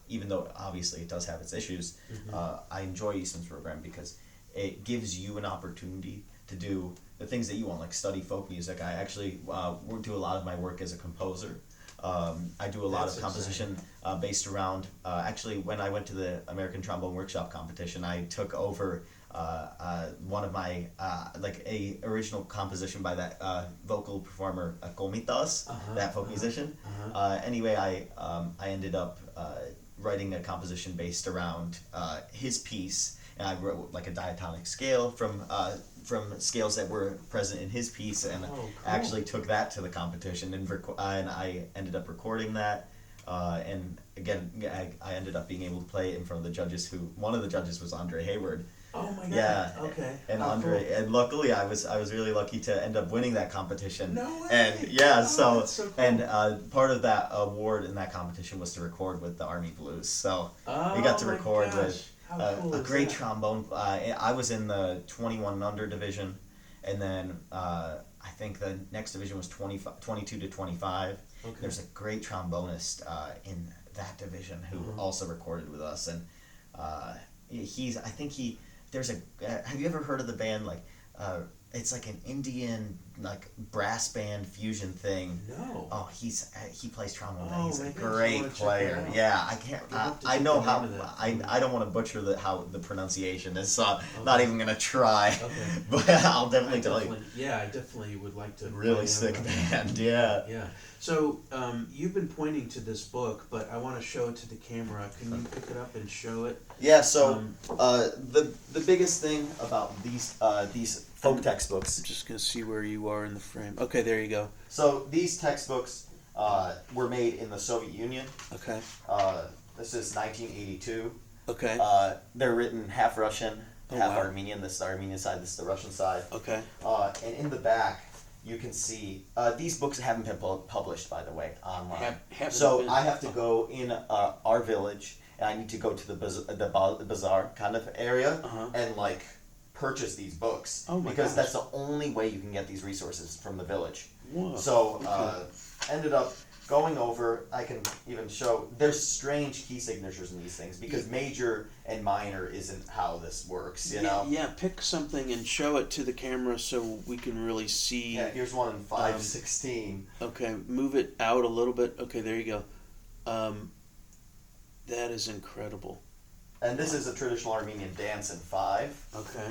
Speaker 2: even though obviously it does have its issues. Mm-hmm. I enjoy Eastman's program because it gives you an opportunity to do the things that you want, like study folk music. I actually do a lot of my work as a composer. I do a lot of composition based around, actually when I went to the American Trombone Workshop competition, I took over one of my a original composition by that vocal performer Komitas, that folk musician. Anyway, I ended up writing a composition based around his piece, and I wrote like a diatonic scale from scales that were present in his piece, and actually took that to the competition, and I ended up recording that. And again, I ended up being able to play it in front of the judges. One of the judges was Andre Hayward.
Speaker 1: Oh my god.
Speaker 2: Yeah.
Speaker 1: Okay.
Speaker 2: And
Speaker 1: How
Speaker 2: Andre,
Speaker 1: cool.
Speaker 2: and luckily I was really lucky to end up winning that competition.
Speaker 1: No way.
Speaker 2: And yeah,
Speaker 1: Oh, that's so cool.
Speaker 2: and part of that award in that competition was to record with the Army Blues. So
Speaker 1: Oh
Speaker 2: we got to
Speaker 1: my
Speaker 2: record
Speaker 1: gosh.
Speaker 2: with
Speaker 1: How cool
Speaker 2: a
Speaker 1: is
Speaker 2: great
Speaker 1: that?
Speaker 2: trombone. I was in the 21 under division, and then I think the next division was 22 to 25.
Speaker 1: Okay.
Speaker 2: There's a great trombonist in that division who also recorded with us, and I think there's a. Have you ever heard of the band like? It's like an Indian like brass band fusion thing.
Speaker 1: No.
Speaker 2: Oh, he plays trombone.
Speaker 1: Oh,
Speaker 2: He's a
Speaker 1: maybe I
Speaker 2: great
Speaker 1: wanna check that
Speaker 2: player.
Speaker 1: out.
Speaker 2: Yeah, I can't.
Speaker 1: I'd love to
Speaker 2: I
Speaker 1: get
Speaker 2: know
Speaker 1: the
Speaker 2: how.
Speaker 1: name of that.
Speaker 2: I don't want to butcher how the pronunciation is. So I'm not even gonna try.
Speaker 1: Okay.
Speaker 2: But I'll definitely tell you.
Speaker 1: Yeah, I definitely would like to.
Speaker 2: Really sick band. Yeah.
Speaker 1: Yeah. So you've been pointing to this book, but I want to show it to the camera. Can you pick it up and show it?
Speaker 2: Yeah. So the biggest thing about these folk textbooks.
Speaker 1: I'm just gonna see where you are in the frame. Okay, there you go.
Speaker 2: So these textbooks were made in the Soviet Union.
Speaker 1: Okay.
Speaker 2: This is 1982.
Speaker 1: Okay.
Speaker 2: They're written half Russian,
Speaker 1: Oh,
Speaker 2: half
Speaker 1: wow.
Speaker 2: Armenian. This is the Armenian side. This is the Russian side.
Speaker 1: Okay.
Speaker 2: And in the back, you can see these books haven't been published, by the way, online.
Speaker 1: Haven't
Speaker 2: So
Speaker 1: been-
Speaker 2: I have to go in our village, and I need to go to the bazaar kind of area and like purchase these books
Speaker 1: Oh my
Speaker 2: because
Speaker 1: gosh.
Speaker 2: that's the only way you can get these resources from the village.
Speaker 1: Whoa.
Speaker 2: So
Speaker 1: Okay.
Speaker 2: ended up going over. I can even show. There's strange key signatures in these things because major and minor isn't how this works. You know.
Speaker 1: Yeah, pick something and show it to the camera so we can really see.
Speaker 2: Yeah. Here's one in 5/16.
Speaker 1: Okay, move it out a little bit. Okay, there you go. That is incredible.
Speaker 2: And this is a traditional Armenian dance in 5.
Speaker 1: Okay.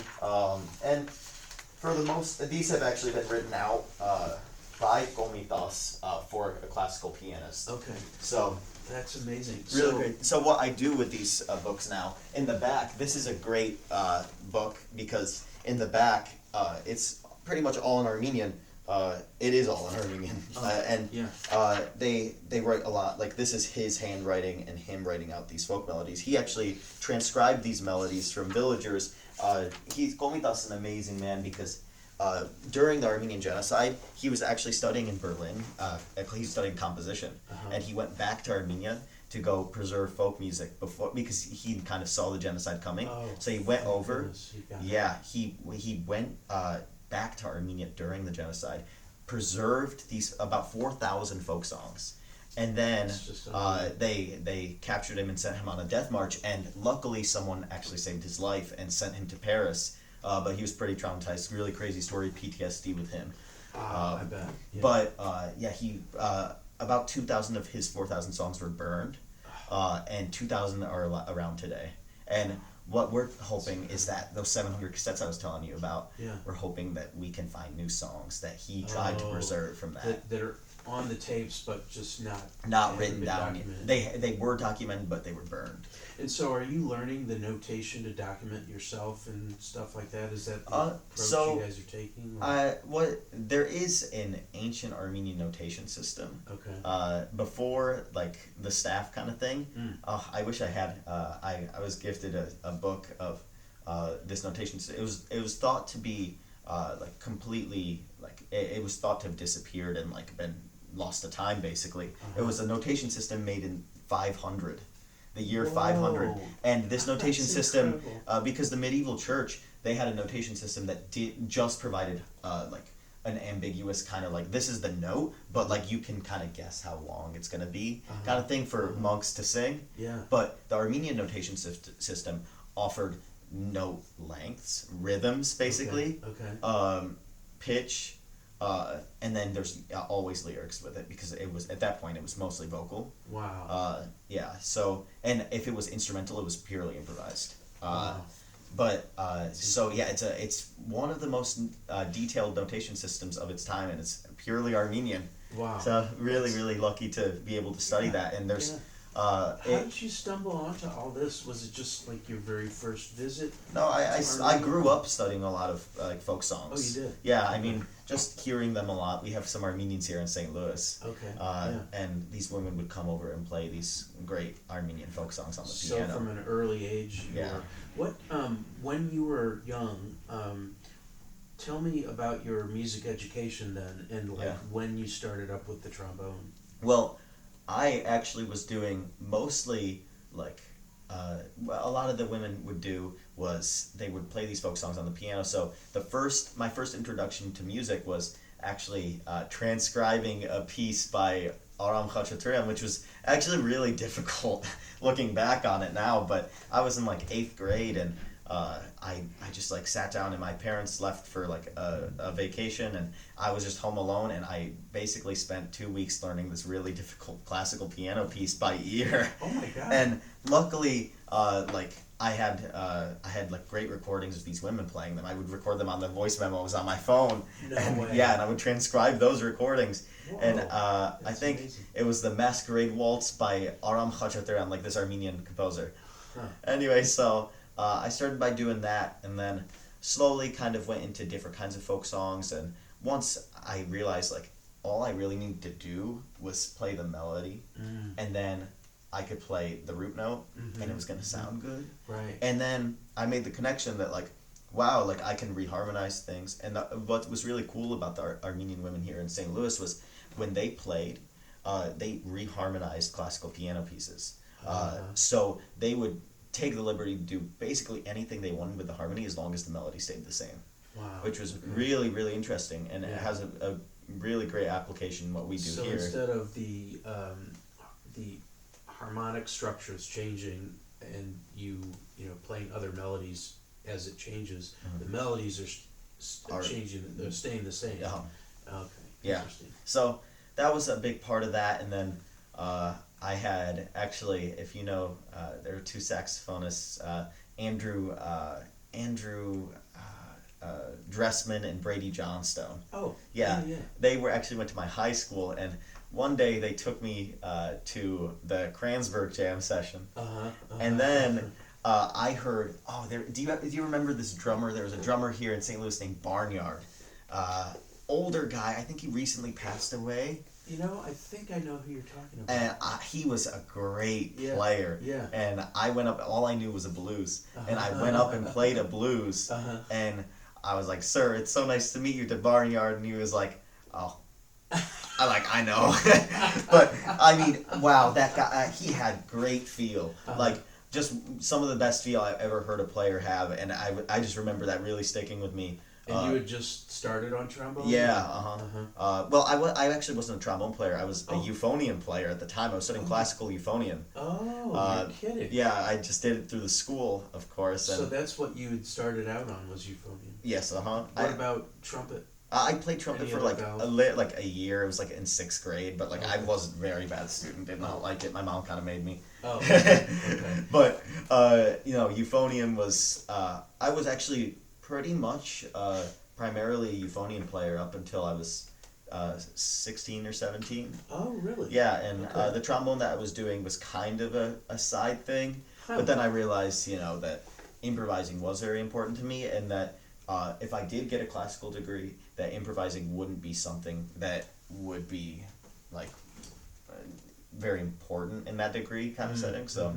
Speaker 2: And for the most, these have actually been written out by Komitas for a classical pianist.
Speaker 1: Okay.
Speaker 2: So
Speaker 1: That's amazing.
Speaker 2: really
Speaker 1: So-
Speaker 2: great. So what I do with these books now, in the back, this is a great book because in the back it's pretty much all in Armenian. It is all in Armenian, and
Speaker 1: yeah.
Speaker 2: they write a lot. Like this is his handwriting and him writing out these folk melodies. He actually transcribed these melodies from villagers. Komitas is an amazing man because during the Armenian genocide, he was actually studying in Berlin. He was studying composition, and he went back to Armenia to go preserve folk music because he kind of saw the genocide coming.
Speaker 1: Oh,
Speaker 2: So he went over.
Speaker 1: goodness, you got it.
Speaker 2: Yeah, he went back to Armenia during the genocide, preserved these about 4,000 folk songs, and then
Speaker 1: It's just amazing.
Speaker 2: they captured him and sent him on a death march. And luckily, someone actually saved his life and sent him to Paris. But he was pretty traumatized. Really crazy story, PTSD with him.
Speaker 1: I bet. Yeah.
Speaker 2: But he about 2,000 of his 4,000 songs were burned, and 2,000 are around today. And what we're hoping is that those 700 cassettes I was telling you about,
Speaker 1: Yeah.
Speaker 2: we're hoping that we can find new songs that he tried to preserve from that.
Speaker 1: that are on the tapes, but just not
Speaker 2: Not
Speaker 1: haven't
Speaker 2: written
Speaker 1: been
Speaker 2: down.
Speaker 1: documented.
Speaker 2: They were documented, but they were burned.
Speaker 1: And so, are you learning the notation to document yourself and stuff like that? Is that the approach
Speaker 2: so,
Speaker 1: you guys are taking? Or?
Speaker 2: There is an ancient Armenian notation system.
Speaker 1: Okay.
Speaker 2: Before like the staff kind of thing.
Speaker 1: Mm.
Speaker 2: I wish I had. I was gifted a book of this notation. It was thought to be like completely like it was thought to have disappeared and like been lost to time basically. It was a notation system made in 500. The year 500, and this notation
Speaker 1: That's
Speaker 2: system,
Speaker 1: incredible.
Speaker 2: because the medieval church, they had a notation system that just provided like an ambiguous kind of like this is the note, but like you can kind of guess how long it's gonna be, kind of thing for monks to sing.
Speaker 1: Yeah.
Speaker 2: But the Armenian notation system offered note lengths, rhythms, basically,
Speaker 1: Okay.
Speaker 2: pitch. And then there's always lyrics with it because it was at that point it was mostly vocal.
Speaker 1: Wow.
Speaker 2: Yeah. So and if it was instrumental, it was purely improvised.
Speaker 1: Wow.
Speaker 2: But so yeah, it's one of the most detailed notation systems of its time, and it's purely Armenian.
Speaker 1: Wow.
Speaker 2: So really lucky to be able to study that. And there's
Speaker 1: How did you stumble onto all this? Was it just like your very first visit?
Speaker 2: No, I grew up studying a lot of like folk songs.
Speaker 1: Oh, you did?
Speaker 2: Yeah, I mean, just hearing them a lot. We have some Armenians here in St. Louis.
Speaker 1: Okay.
Speaker 2: And these women would come over and play these great Armenian folk songs on the
Speaker 1: So
Speaker 2: piano.
Speaker 1: from an early age, what when you were young, tell me about your music education then, and like when you started up with the trombone.
Speaker 2: Well, I actually was doing mostly like a lot of the women would do was they would play these folk songs on the piano. So my first introduction to music was actually transcribing a piece by Aram Khachaturian, which was actually really difficult looking back on it now. But I was in like 8th grade, and I just like sat down, and my parents left for like a vacation, and I was just home alone, and I basically spent 2 weeks learning this really difficult classical piano piece by ear.
Speaker 1: Oh my god!
Speaker 2: And luckily, like I had like great recordings of these women playing them. I would record them on the voice memos on my phone.
Speaker 1: No
Speaker 2: and
Speaker 1: way.
Speaker 2: Yeah, and I would transcribe those recordings.
Speaker 1: Whoa,
Speaker 2: and I think
Speaker 1: amazing.
Speaker 2: it was the Masquerade Waltz by Aram Khachaturian, like this Armenian composer.
Speaker 1: Huh.
Speaker 2: Anyway, so I started by doing that, and then slowly kind of went into different kinds of folk songs. And once I realized like all I really needed to do was play the melody, and then I could play the root note, and it was gonna sound good.
Speaker 1: Right.
Speaker 2: And then I made the connection that like, wow, like I can reharmonize things. And what was really cool about the Armenian women here in St. Louis was when they played, they reharmonized classical piano pieces. So they would take the liberty to do basically anything they wanted with the harmony as long as the melody stayed the same.
Speaker 1: Wow.
Speaker 2: Which was really, really interesting, and it has a really great application in what we do
Speaker 1: so
Speaker 2: here.
Speaker 1: instead of the harmonic structures changing and you know playing other melodies as it changes, the melodies are changing. They're staying the same. Okay.
Speaker 2: Yeah.
Speaker 1: Interesting.
Speaker 2: So that was a big part of that, and then I had actually, if you know, there are 2 saxophonists, Andrew Dressman and Brady Johnstone.
Speaker 1: Oh.
Speaker 2: Yeah.
Speaker 1: Yeah.
Speaker 2: They went to my high school, and one day they took me to the Kranzberg jam session, and then I heard, do you remember this drummer? There was a drummer here in St. Louis named Barnyard, older guy. I think he recently passed away.
Speaker 1: You know, I think I know who you're talking about.
Speaker 2: And he was a great player.
Speaker 1: Yeah.
Speaker 2: And I went up, all I knew was a blues. And I went up and played a blues. And I was like, "Sir, it's so nice to meet you," to Barnyard. And he was like, "Oh." I know. But, I mean, wow, that guy, he had great feel. Like, just some of the best feel I've ever heard a player have. And I just remember that really sticking with me.
Speaker 1: And you had just started on trombone?
Speaker 2: Yeah, well, I actually wasn't a trombone player. I was a euphonium player at the time. I was studying classical euphonium.
Speaker 1: Oh, you're kidding.
Speaker 2: Yeah, I just did it through the school, of course.
Speaker 1: So that's what you had started out on, was euphonium?
Speaker 2: Yes,
Speaker 1: What about trumpet?
Speaker 2: I played trumpet
Speaker 1: Any
Speaker 2: for
Speaker 1: other
Speaker 2: like a year. It was like in 6th grade, but like I was a very bad student. Did not like it. My mom kind of made me.
Speaker 1: Oh, okay.
Speaker 2: But you know, euphonium was. I was actually pretty much primarily a euphonium player up until I was 16 or 17.
Speaker 1: Oh, really?
Speaker 2: Yeah, and the trombone that I was doing was kind of a side thing. But then I realized, you know, that improvising was very important to me, and that if I did get a classical degree, that improvising wouldn't be something that would be like very important in that degree kind of setting. So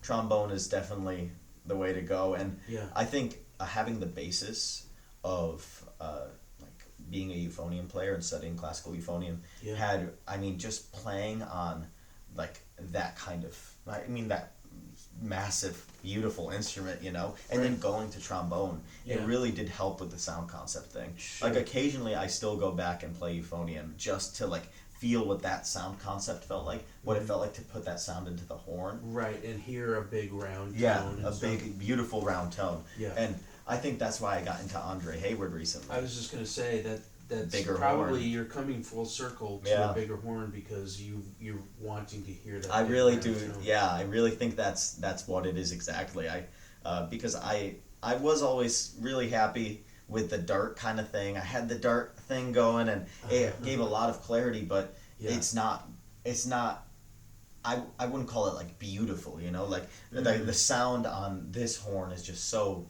Speaker 2: trombone is definitely the way to go, and I think having the basis of like being a euphonium player and studying classical euphonium had, I mean, just playing on like that kind of, I mean, that massive beautiful instrument, you know, and then going to trombone, it really did help with the sound concept thing. Like occasionally I still go back and play euphonium just to like feel what that sound concept felt like, what it felt like to put that sound into the horn.
Speaker 1: Right, and hear a big round tone.
Speaker 2: Yeah, a big, beautiful round tone.
Speaker 1: Yeah.
Speaker 2: And I think that's why I got into Andre Hayward recently.
Speaker 1: I was just going to say that's
Speaker 2: bigger
Speaker 1: probably
Speaker 2: horn.
Speaker 1: You're coming full circle to a bigger horn because you're wanting to hear that.
Speaker 2: I really do.
Speaker 1: Tone.
Speaker 2: Yeah, I really think that's what it is exactly. Because I was always really happy with the dart kind of thing. I had the dart thing going, and it gave a lot of clarity, but it's not I wouldn't call it like beautiful, you know, like the sound on this horn is just so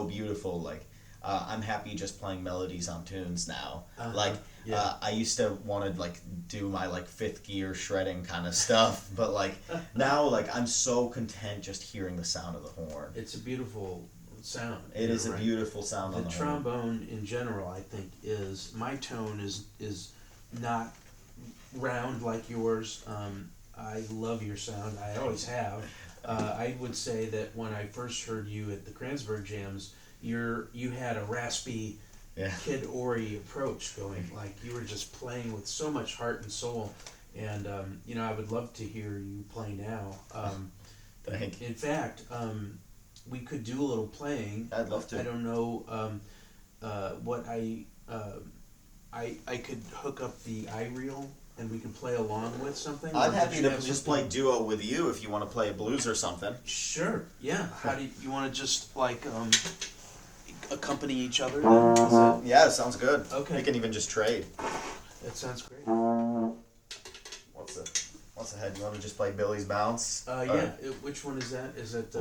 Speaker 2: beautiful. Like I'm happy just playing melodies on tunes now. Like I used to want to like do my like fifth gear shredding kind of stuff, but like now like I'm so content just hearing the sound of the horn.
Speaker 1: It's a beautiful sound.
Speaker 2: It is a beautiful sound on the horn.
Speaker 1: The trombone in general, I think, is my tone is not round like yours. I love your sound. I always have. I would say that when I first heard you at the Kranzberg jams, you had a raspy Kid Ory approach going. Like you were just playing with so much heart and soul. And you know, I would love to hear you play now.
Speaker 2: Thank you.
Speaker 1: In fact, we could do a little playing.
Speaker 2: I'd love to.
Speaker 1: I don't know what I could hook up the iReel and we can play along with something.
Speaker 2: I'm happy to just play duo with you if you want to play a blues or something.
Speaker 1: Sure. Yeah. How do you want to just like accompany each other?
Speaker 2: Yeah, it sounds good.
Speaker 1: Okay.
Speaker 2: We can even just trade.
Speaker 1: That sounds great.
Speaker 2: What's ahead? You want to just play Billy's Bounce?
Speaker 1: Yeah. Which one is that? Is it?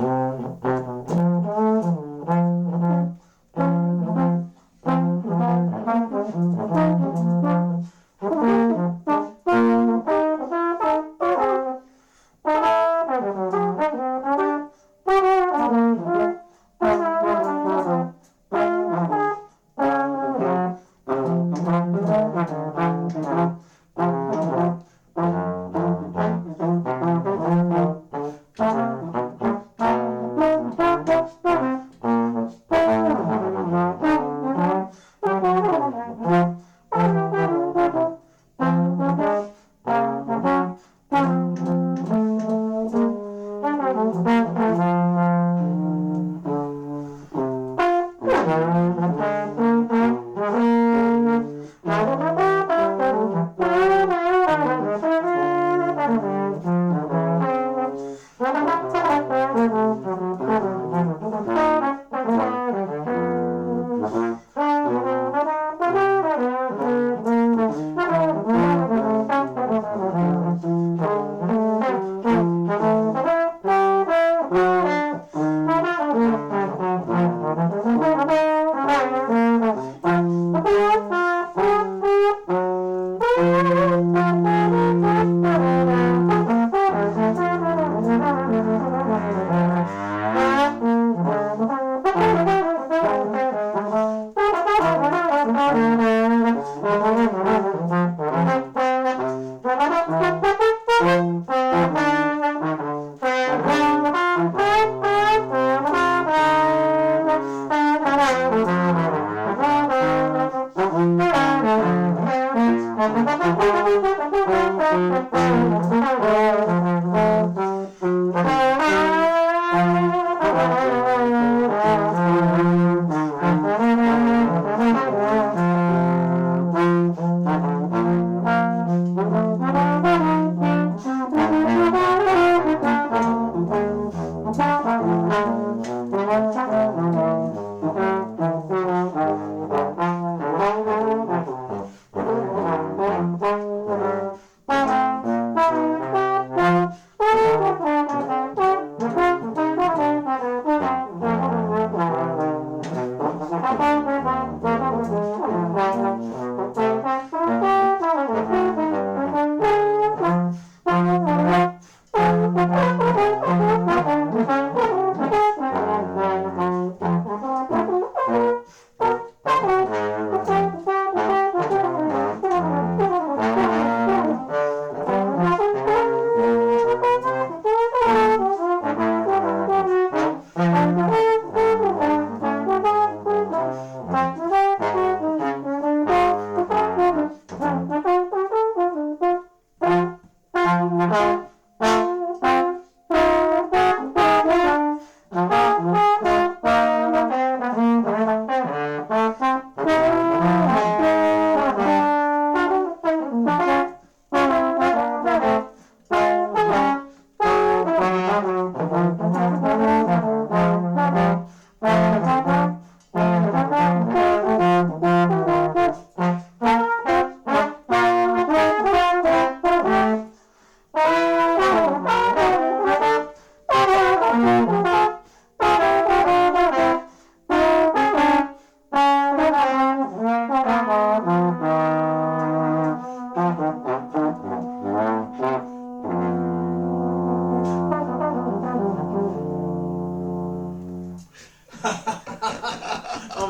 Speaker 1: Oh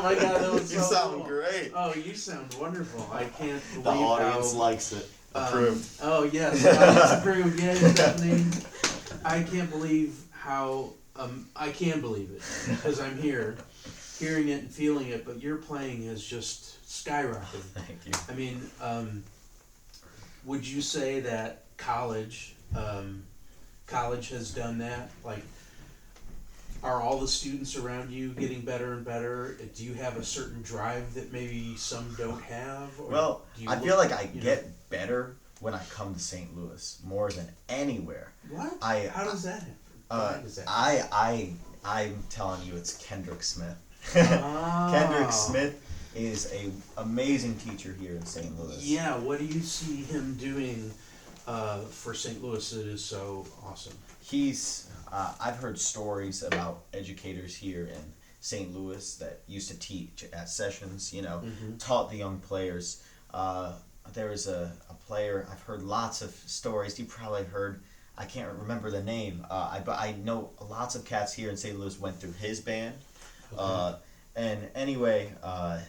Speaker 1: my God, that was
Speaker 2: You
Speaker 1: so
Speaker 2: sound
Speaker 1: cool.
Speaker 2: great.
Speaker 1: Oh, you sound wonderful. I can't believe
Speaker 2: The audience
Speaker 1: how,
Speaker 2: likes it. Approved.
Speaker 1: Oh yes, audience approved. Yeah, definitely. I can't believe how. I can believe it because I'm here, hearing it and feeling it. But your playing has just skyrocketed.
Speaker 2: Thank you.
Speaker 1: I mean, would you say that college has done that? Like, are all the students around you getting better and better? Do you have a certain drive that maybe some don't have? Or
Speaker 2: Well,
Speaker 1: do you
Speaker 2: I
Speaker 1: look-
Speaker 2: feel like I
Speaker 1: you know-
Speaker 2: get better when I come to St. Louis more than anywhere.
Speaker 1: What? How does that happen? Why does that happen?
Speaker 2: I'm telling you, it's Kendrick Smith.
Speaker 1: Oh.
Speaker 2: Kendrick Smith is a amazing teacher here in St. Louis.
Speaker 1: Yeah, what do you see him doing for St. Louis that is so awesome?
Speaker 2: I've heard stories about educators here in St. Louis that used to teach at sessions, taught the young players. There was a player, I've heard lots of stories. You probably heard, I can't remember the name, but I know lots of cats here in St. Louis went through his band.
Speaker 1: Okay.
Speaker 2: And anyway,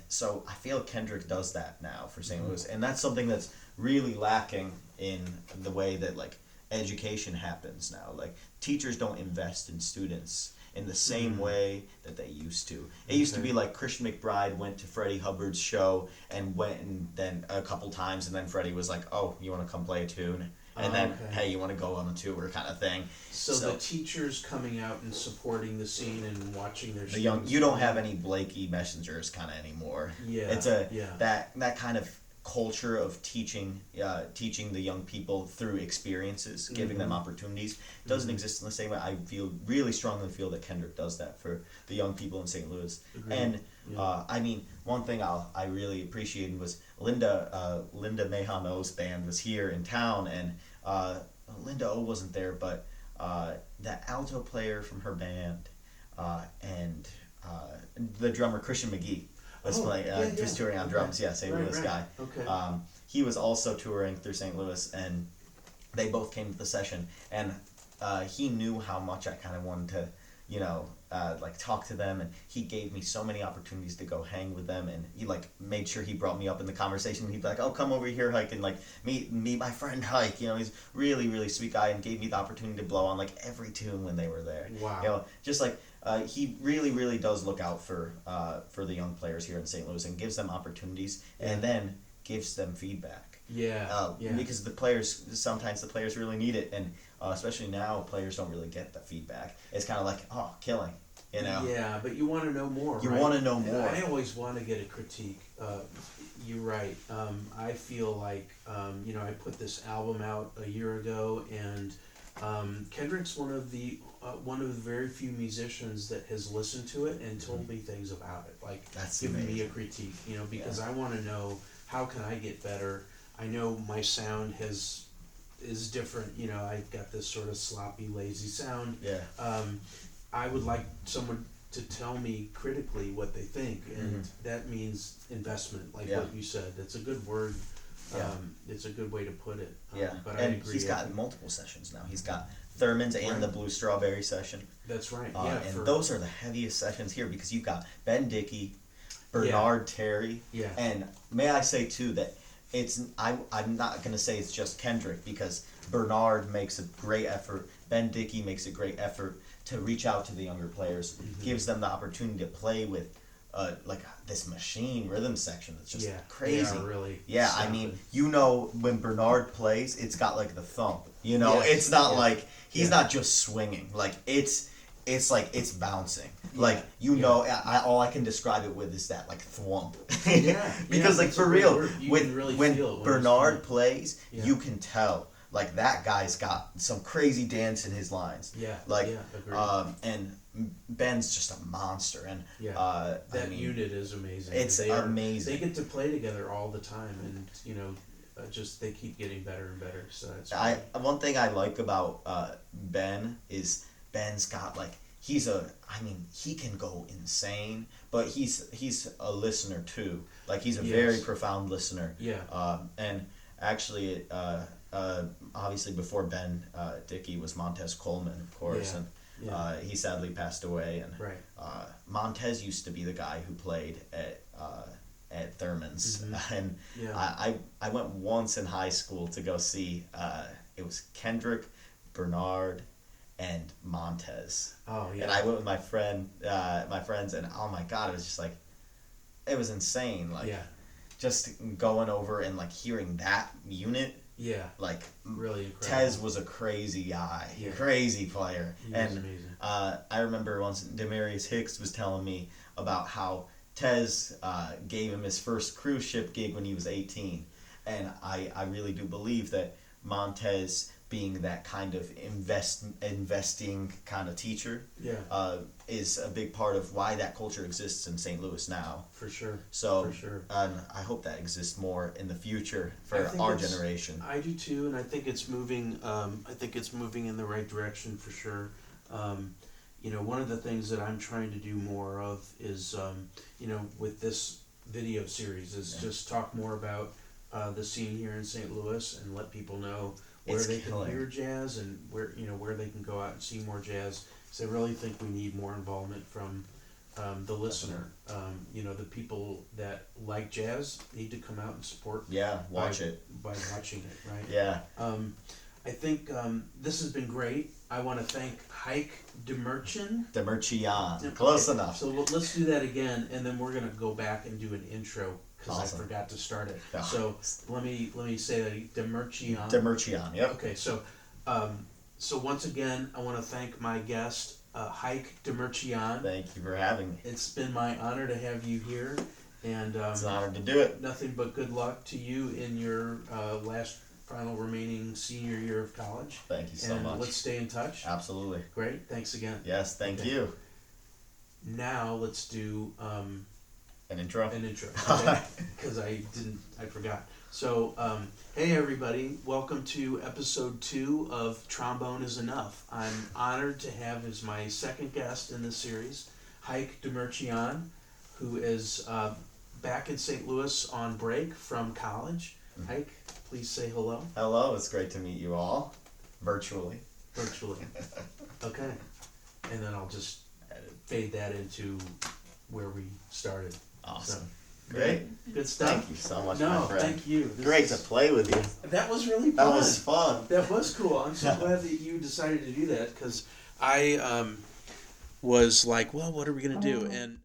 Speaker 2: so I feel Kendrick does that now for St. Louis, and that's something that's really lacking in the way that like education happens now. Like teachers don't invest in students in the same way that they used to. It used to be like Christian McBride went to Freddie Hubbard's show and went and then a couple times, and then Freddie was like, "Oh, you want to come play a tune?" And then, "Hey, you want to go on a tour?" kind of thing.
Speaker 1: So the teachers coming out and supporting the scene and watching their
Speaker 2: you don't have any Blakey messengers kind of anymore.
Speaker 1: Yeah,
Speaker 2: It's that kind of culture of teaching the young people through experiences, giving them opportunities doesn't exist in the same way. I really strongly feel that Kendrick does that for the young people in St. Louis.
Speaker 1: Agreed.
Speaker 2: And I mean, one thing I really appreciated was Linda Mejano's band was here in town, and Linda O wasn't there, but that alto player from her band and the drummer Christian McGee was playing, was touring on drums. Yeah, St. Louis guy.
Speaker 1: Okay.
Speaker 2: He was also touring through St. Louis, and they both came to the session, and he knew how much I kind of wanted to, like talk to them, and he gave me so many opportunities to go hang with them, and he like made sure he brought me up in the conversation. He'd be like, "Oh, come over here, Haik, and like meet my friend Haik." He's really, really sweet guy, and gave me the opportunity to blow on like every tune when they were there.
Speaker 1: Wow.
Speaker 2: Just like he really, really does look out for the young players here in St. Louis and gives them opportunities, and then gives them feedback. Because sometimes the players really need it, and especially now, players don't really get the feedback. It's kind of like, "Oh, killing,"
Speaker 1: Yeah, but you want to know more.
Speaker 2: You
Speaker 1: right?
Speaker 2: want to know
Speaker 1: And
Speaker 2: more.
Speaker 1: I always want to get a critique. You're right. I feel like I put this album out a year ago, and Kendrick's one of the very few musicians that has listened to it and told me things about it, like
Speaker 2: That's
Speaker 1: giving me a
Speaker 2: amazing.
Speaker 1: critique. Because I want to know how can I get better. I know my sound is different. I've got this sort of sloppy, lazy sound.
Speaker 2: Yeah.
Speaker 1: I would like someone to tell me critically what they think, and that means investment, like what you said. That's a good word. It's a good way to put it.
Speaker 2: And
Speaker 1: But I agree.
Speaker 2: he's got multiple sessions now. He's got Thurman's and the Blue Strawberry session.
Speaker 1: That's right.
Speaker 2: And those are the heaviest sessions here because you've got Ben Dickey, Bernard Terry, and may I say too that I'm not gonna say it's just Kendrick because Bernard makes a great effort. Ben Dickey makes a great effort to reach out to the younger players, gives them the opportunity to play with like this machine rhythm section that's just crazy.
Speaker 1: Really.
Speaker 2: Yeah, I mean, when Bernard plays, it's got like the thump. It's not like he's not just swinging. Like it's like it's bouncing. Like all I can describe it with is that like thwump. Because like for real, when Bernard plays, you can tell. Like that guy's got some crazy dance in his lines. Agreed. And Ben's just a monster, and
Speaker 1: that unit is amazing.
Speaker 2: It's amazing.
Speaker 1: They get to play together all the time, and just they keep getting better and better. So that's
Speaker 2: one thing I like about Ben is Ben's got like he can go insane, but he's a listener too. Like he's a
Speaker 1: Yes.
Speaker 2: very profound listener.
Speaker 1: Yeah.
Speaker 2: And actually, obviously before Ben Dickey was Montez Coleman, of course,
Speaker 1: Yeah.
Speaker 2: and
Speaker 1: Yeah.
Speaker 2: he sadly passed away. And
Speaker 1: Right.
Speaker 2: Montez used to be the guy who played at Thurman's,
Speaker 1: Mhm.
Speaker 2: and
Speaker 1: Yeah.
Speaker 2: I went once in high school to go see. It was Kendrick, Bernard, and Montez.
Speaker 1: Oh yeah.
Speaker 2: And I went with my friends, and oh my god, it was just like, it was insane. Like,
Speaker 1: Yeah.
Speaker 2: just going over and like hearing that unit,
Speaker 1: Yeah.
Speaker 2: like
Speaker 1: Really incredible.
Speaker 2: Tez was a crazy guy,
Speaker 1: Yeah.
Speaker 2: crazy player,
Speaker 1: He was
Speaker 2: and
Speaker 1: amazing.
Speaker 2: I remember once Demarius Hicks was telling me about how Tez gave him his first cruise ship gig when he was 18, and I really do believe that Montez, being that kind of investing kind of teacher,
Speaker 1: Yeah.
Speaker 2: is a big part of why that culture exists in St. Louis now.
Speaker 1: For sure.
Speaker 2: So,
Speaker 1: For sure.
Speaker 2: I hope that exists more in the future
Speaker 1: I
Speaker 2: for
Speaker 1: think
Speaker 2: our
Speaker 1: it's-
Speaker 2: generation.
Speaker 1: I do too, and I think it's moving. I think it's moving in the right direction for sure. One of the things that I'm trying to do more of is, with this video series, is just talk more about the scene here in St. Louis and let people know where
Speaker 2: It's
Speaker 1: they can
Speaker 2: killing.
Speaker 1: hear jazz and where they can go out and see more jazz. Because I really think we need more involvement from the listener. The people that like jazz need to come out and support.
Speaker 2: Yeah, watch it.
Speaker 1: By watching it, right?
Speaker 2: Yeah.
Speaker 1: I think this has been great. I want to thank Haik Demirchian.
Speaker 2: Demirchian. Close
Speaker 1: Okay,
Speaker 2: enough.
Speaker 1: So let's do that again, and then we're gonna go back and do an intro because
Speaker 2: Awesome.
Speaker 1: I forgot to start it.
Speaker 2: Yeah.
Speaker 1: So let me say that Demirchian.
Speaker 2: Demirchian, yep.
Speaker 1: Okay, so once again, I want to thank my guest, Haik Demirchian.
Speaker 2: Thank you for having me.
Speaker 1: It's been my honor to have you here, and
Speaker 2: It's an honor to do it.
Speaker 1: nothing but good luck to you in your last final remaining senior year of college.
Speaker 2: Thank you so
Speaker 1: And
Speaker 2: much.
Speaker 1: let's stay in touch.
Speaker 2: Absolutely.
Speaker 1: Great, thanks again.
Speaker 2: Yes, thank
Speaker 1: Okay.
Speaker 2: you.
Speaker 1: Now let's do
Speaker 2: An intro?
Speaker 1: an intro, because I forgot. So, hey everybody, welcome to episode 2 of Trombone is Enough. I'm honored to have as my second guest in this series, Haik Demirchian, who is back in St. Louis on break from college. Haik, please say hello.
Speaker 2: Hello, it's great to meet you all. Virtually.
Speaker 1: Virtually. Okay. And then I'll just fade that into where we started.
Speaker 2: Awesome.
Speaker 1: So,
Speaker 2: Great.
Speaker 1: Good stuff.
Speaker 2: Thank you so much, my
Speaker 1: No,
Speaker 2: friend.
Speaker 1: thank you. This
Speaker 2: Great
Speaker 1: is-
Speaker 2: to play with you.
Speaker 1: That was really fun.
Speaker 2: That was fun.
Speaker 1: That was cool. I'm so glad that you decided to do that because I was like, well, what are we going to do? And